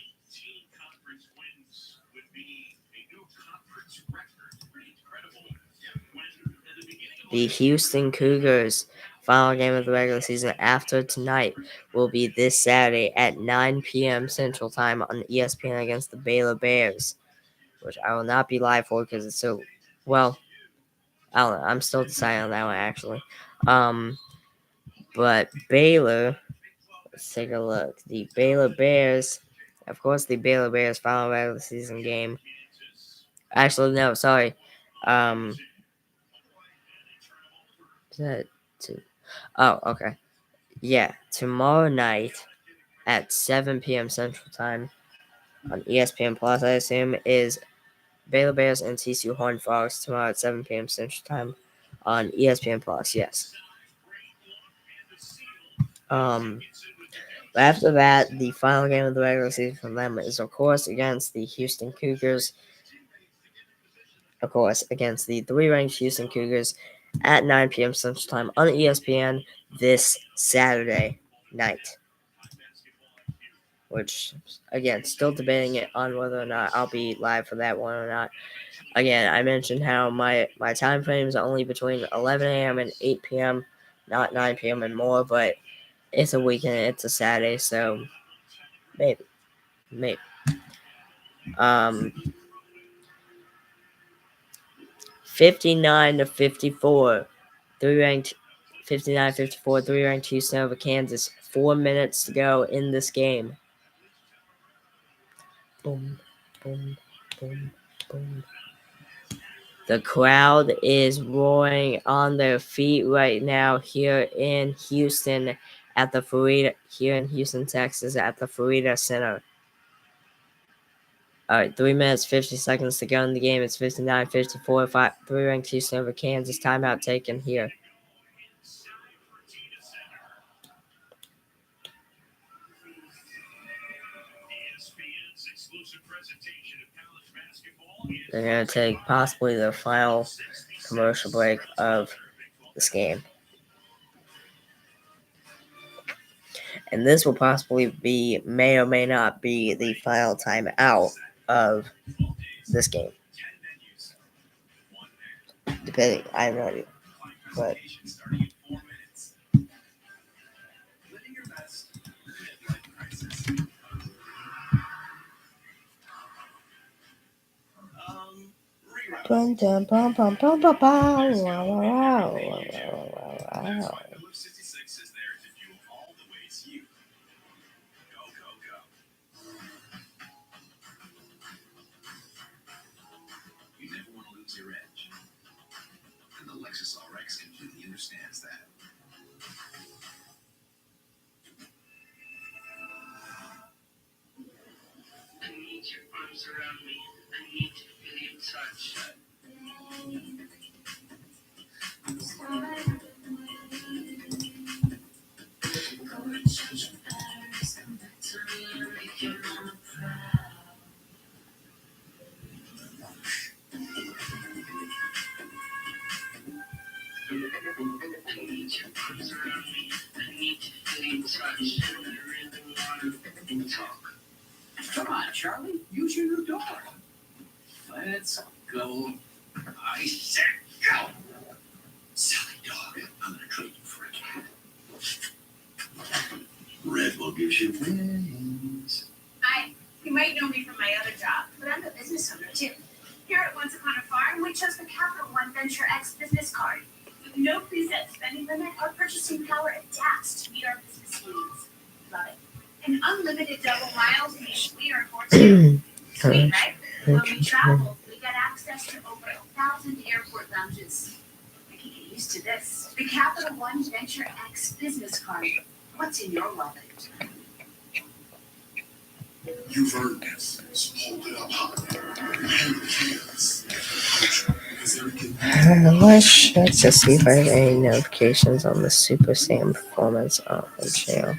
The Houston Cougars' final game of the regular season after tonight will be this Saturday at 9 p.m. Central Time on ESPN against the Baylor Bears, which I will not be live for because it's so, well, I don't know. I'm still deciding on that one, actually. But Baylor, let's take a look. The Baylor Bears, of course, the Baylor Bears' final regular season game. Actually, no, sorry. Is that two? Oh, okay. Yeah, tomorrow night at 7 p.m. Central Time on ESPN Plus, I assume, is Baylor Bears and TCU Horned Frogs tomorrow at 7 p.m. Central Time on ESPN Plus. Yes. But after that, the final game of the regular season for them is, of course, against the Houston Cougars. Of course, against the 3 ranked Houston Cougars at 9 p.m. Central Time on ESPN this Saturday night. Which, again, still debating it on whether or not I'll be live for that one or not. Again, I mentioned how my time frame is only between 11 a.m. and 8 p.m., not 9 p.m. and more, but it's a weekend, it's a Saturday, so maybe. 59-54, 3 ranked 59-54, 3 ranked Houston over Kansas. 4 minutes to go in this game. Boom, boom, boom, boom. The crowd is roaring on their feet right now here in Houston Texas at the Farida Center. All right, 3 minutes, 50 seconds to go in the game. It's 59-54, 3 ranked Houston over Kansas. Timeout taken here. They're going to take possibly the final commercial break of this game. And this will possibly may or may not be the final timeout of this game. Depending, I have no idea. But Dun, dun, bum, bum, bum, bum, bum. Wow, wow, wow. You never want to lose your edge. And the Lexus RX completely understands that. I need your arms around me. I need to feel your touch. I need your arms around me. I need to feel your touch. Charlie, use your new door. Let's go. I said go. Silly dog. I'm gonna trade you for a cat. Red Bull gives you wings. You might know me from my other job, but I'm a business owner too. Here at Once Upon a Farm, we chose the Capital One Venture X business card. With no preset spending limit, our purchasing power adapts to meet our business needs. Love it. And unlimited double miles means we earn more too. Sweet, right? When we travel, we get access to over 1,000 airport lounges. I can get used to this. The Capital One Venture X business card. What's in your wallet? You've earned this. So hold it up high. Hand the keys. Because everything Let's check to see if I have any notifications on the Super Saiyan Performance on channel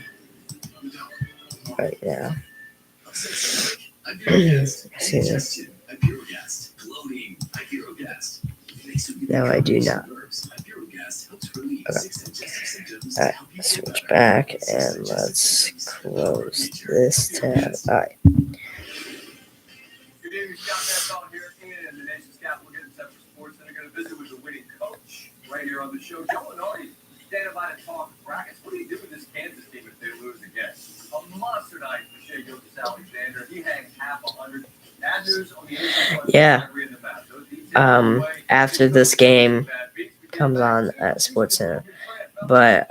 right now. See this? No, I do not. Alright, switch back and let's close this tab. Alright. Good evening, Scott Bassall here in the nation's capital, getting set for sports. And I'm going to visit with the winning coach right here on the show. Joe Lenardi, standing by to talk brackets. What do you do with this Kansas team if they lose again? A monster night for Shea Gilgeous-Alexander. He hangs half 100. Bad news on the Yeah. After this game comes on at SportsCenter, but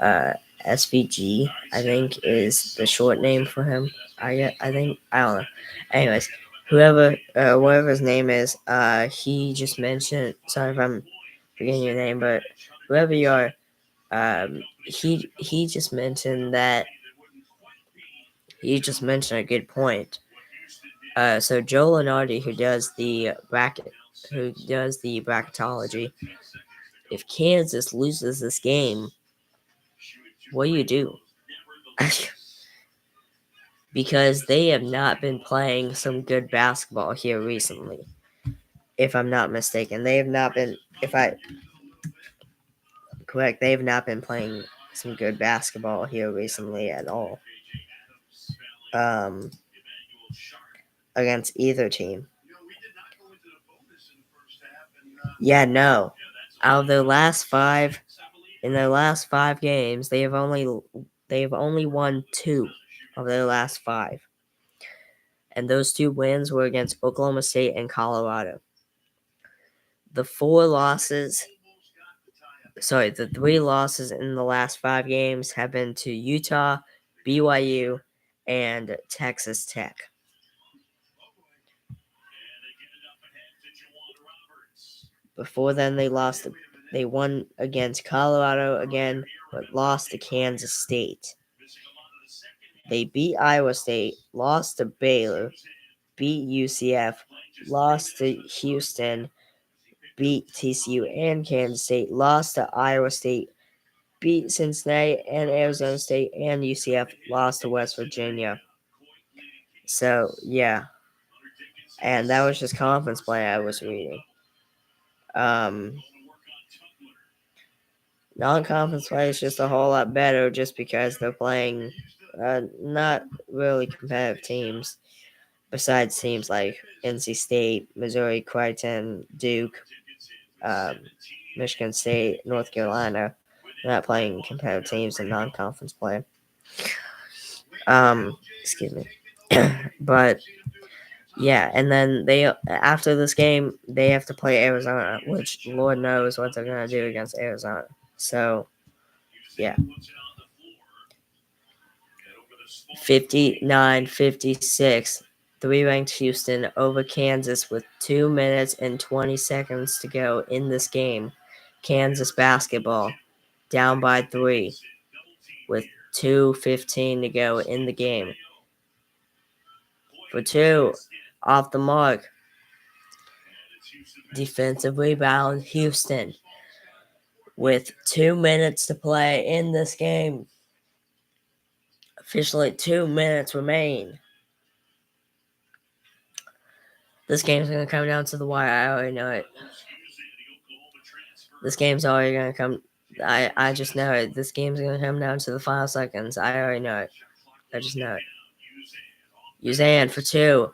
SVG, I think, is the short name for him. I don't know. Anyways, whatever his name is, he just mentioned. Sorry if I'm forgetting your name, but whoever you are, he just mentioned that. He just mentioned a good point. So Joe Lenardi, who does the bracketology, if Kansas loses this game, what do? Because they have not been playing some good basketball here recently. If I'm not mistaken, they have not been. If I correct, they have not been playing some good basketball here recently at all. Against either team. Yeah, no. Out of their last 5, in their last 5 games, they have only won 2 of their last 5. And those 2 wins were against Oklahoma State and Colorado. The 3 losses in the last 5 games have been to Utah, BYU, and Texas Tech. Before then, they won against Colorado again, but lost to Kansas State. They beat Iowa State, lost to Baylor, beat UCF, lost to Houston, beat TCU and Kansas State, lost to Iowa State, beat Cincinnati and Arizona State, and UCF, lost to West Virginia. So, yeah. And that was just conference play I was reading. Non-conference play is just a whole lot better just because they're playing not really competitive teams besides teams like NC State, Missouri, Creighton, Duke, Michigan State, North Carolina. They're not playing competitive teams in non-conference play. Excuse me. But yeah, and then after this game, they have to play Arizona, which Lord knows what they're going to do against Arizona. So, yeah. 59-56. 3-ranked Houston over Kansas with 2 minutes and 20 seconds to go in this game. Kansas basketball down by 3 with 2:15 to go in the game. For 2, off the mark. Defensive rebound, Houston. With 2 minutes to play in this game. Officially 2 minutes remain. This game's going to come down to the wire. I already know it. This game's already going to come. I just know it. This game's going to come down to the final seconds. I already know it. I just know it. Uzan for 2.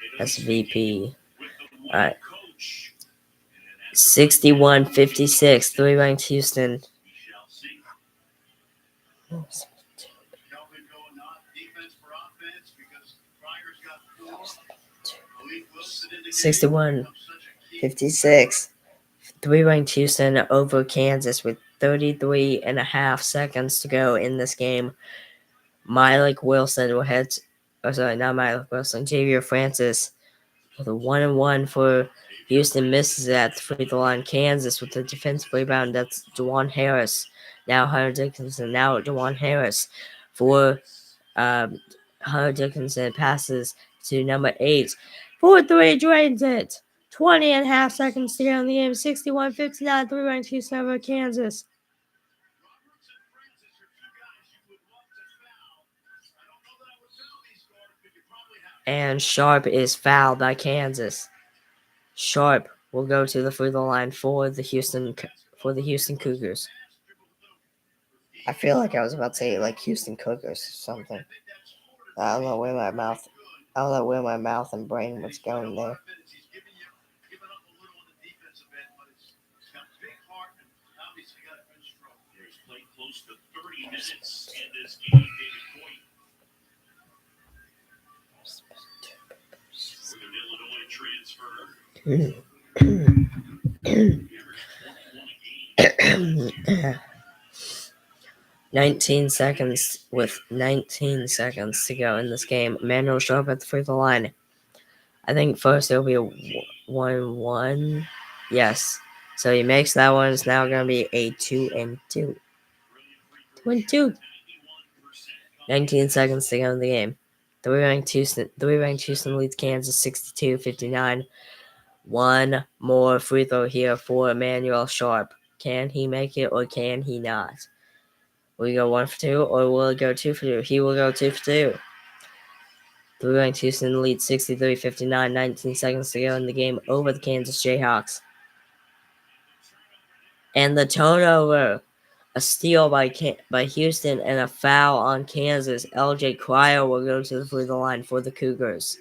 SVP. All right. 61-56, 3-ranked Houston. Kelvin going not defense for offense because Crier's got 4. Malik Wilson indicated 61 such a key 56. 3-ranked Houston over Kansas with 33 and a half seconds to go in this game. Malik Wilson will head. Oh, sorry, not Malik Wilson. Javier Francis with a 1-1 for Houston, misses at the free throw line. Kansas with the defensive rebound. That's DeJuan Harris. Now Hunter Dickinson. Now DeJuan Harris for Hunter Dickinson passes to number 8. 4-3 drains it. 20 and a half seconds to go in the game. 61-59, 3-ranked Houston over Kansas. Roberts and Francis are 2 guys you would love to foul. I don't know that I would foul these guards, but you probably have to. And Sharp is fouled by Kansas. Sharp will go to the free throw line for the Houston Cougars. I feel like I was about to say like Houston Cougars or something. I don't know where my mouth and brain was going there. He's given up a little on the defensive end, but he's got big heart and obviously got a good stroke. He's played close to 30 minutes in this game, David Coit. With an Illinois transfer. 19 seconds with 19 seconds to go in this game. Manuel Sharp at the free throw line. I think first it'll be a 1-1. Yes. So he makes that one. It's now going to be a 2-2. 2-2. 19 seconds to go in the game. 3-ranked Houston leads Kansas 62-59. One more free throw here for Emmanuel Sharp. Can he make it or can he not? Will he go 1 for 2 or will he go 2 for 2? He will go 2 for 2. 3-ranked Houston leads 63-59. 19 seconds to go in the game over the Kansas Jayhawks. And the turnover. A steal by Houston and a foul on Kansas. LJ Cryer will go to the free throw line for the Cougars.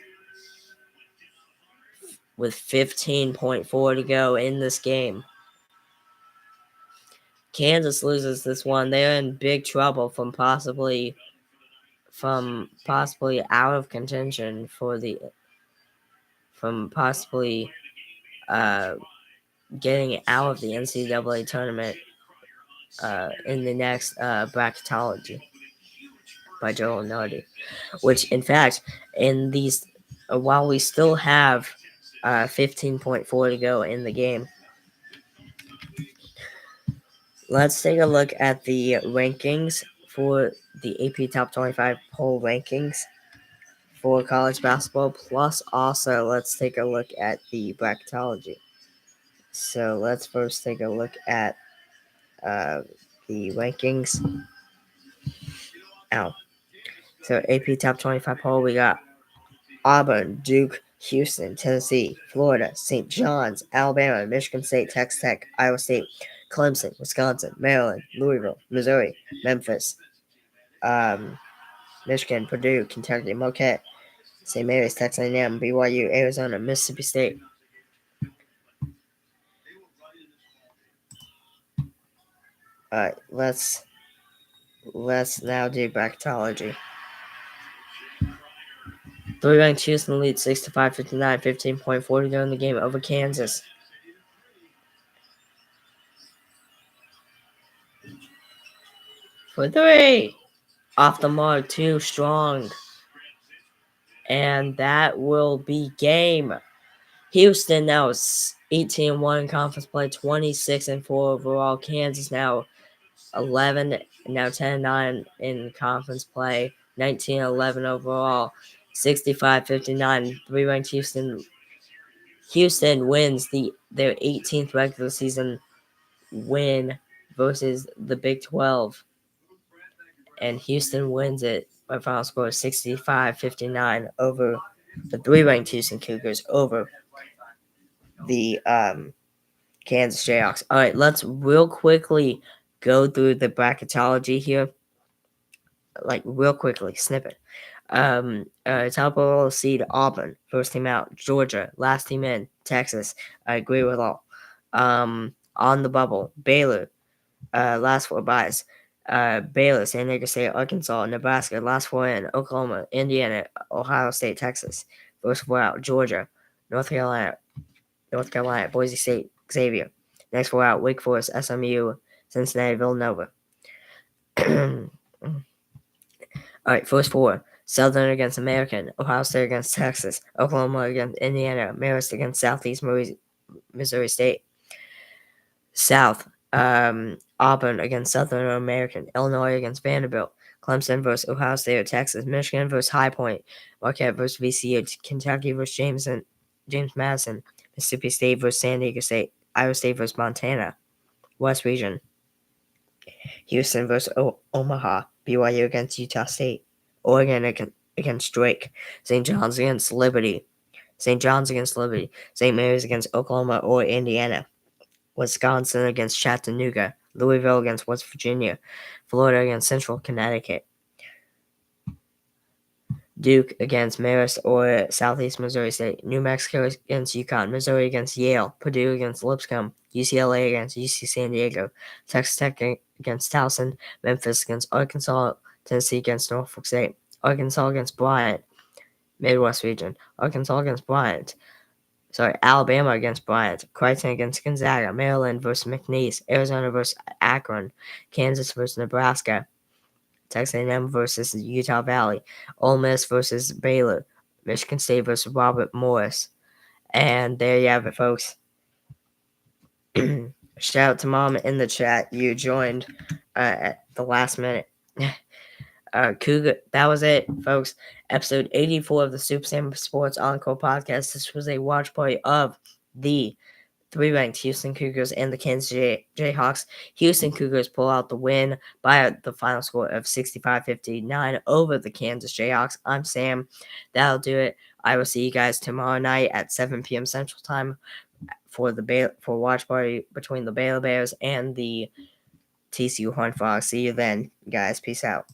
With 15.4 to go in this game. Kansas loses this one. They're in big trouble from possibly out of contention from possibly getting out of the NCAA tournament in the next bracketology by Joel Nardi, which in fact in these while we still have 15.4 to go in the game, let's take a look at the rankings for the AP Top 25 poll rankings for college basketball, plus also let's take a look at the bracketology. So let's first take a look at the rankings. So AP Top 25 poll, we got Auburn, Duke, Houston, Tennessee, Florida, St. John's, Alabama, Michigan State, Texas Tech, Iowa State, Clemson, Wisconsin, Maryland, Louisville, Missouri, Memphis, Michigan, Purdue, Kentucky, Marquette, St. Mary's, Texas A&M, BYU, Arizona, Mississippi State. All right, let's now do bracketology. 3-ranked Houston leads 65-59, 15.4 to go in the game over Kansas. For 3, off the mark, too strong. And that will be game. Houston now is 18-1 in conference play, 26-4 overall. Kansas now 11, now 10-9 in conference play, 19-11 overall, 65-59. 3-ranked Houston wins their 18th regular season win versus the Big 12. And Houston wins it by final score 65-59 over the 3-ranked Houston Cougars over the Kansas Jayhawks. All right, let's real quickly go through the bracketology here. Like, real quickly, snippet. Top overall seed Auburn, first team out. Georgia, last team in. Texas, I agree with all. On the bubble, Baylor, last four buys. Baylor, San Diego State, Arkansas, Nebraska, last four in. Oklahoma, Indiana, Ohio State, Texas, first four out. Georgia, North Carolina, Boise State, Xavier. Next four out: Wake Forest, SMU, Cincinnati, Villanova. All right, first four: Southern against American, Ohio State against Texas, Oklahoma against Indiana, Marist against Southeast Missouri State. South: Auburn against Southern American, Illinois against Vanderbilt, Clemson versus Ohio State or Texas, Michigan versus High Point, Marquette versus VCU, Kentucky versus James Madison, Mississippi State versus San Diego State, Iowa State versus Montana. West Region: Houston versus Omaha, BYU against Utah State, Oregon against Drake, St. John's against Liberty, St. Mary's against Oklahoma or Indiana, Wisconsin against Chattanooga, Louisville against West Virginia, Florida against Central Connecticut, Duke against Marist or Southeast Missouri State, New Mexico against UConn, Missouri against Yale, Purdue against Lipscomb, UCLA against UC San Diego, Texas Tech against Towson, Memphis against Arkansas, Tennessee against Norfolk State, Arkansas against Bryant, Midwest region, Arkansas against Bryant, Alabama against Bryant, Creighton against Gonzaga, Maryland versus McNeese, Arizona versus Akron, Kansas versus Nebraska, Texas A&M versus Utah Valley, Ole Miss versus Baylor, Michigan State versus Robert Morris. And there you have it, folks. Shout out to Mom in the chat. You joined at the last minute. Cougar, that was it, folks. Episode 84 of the Super Sam Sports Encore podcast. This was a watch party of the 3-ranked Houston Cougars and the Kansas Jayhawks. Houston Cougars pull out the win by the final score of 65-59 over the Kansas Jayhawks. I'm Sam. That'll do it. I will see you guys tomorrow night at 7 p.m. Central Time for watch party between the Baylor Bears and the TCU Horned Frogs. See you then, guys. Peace out.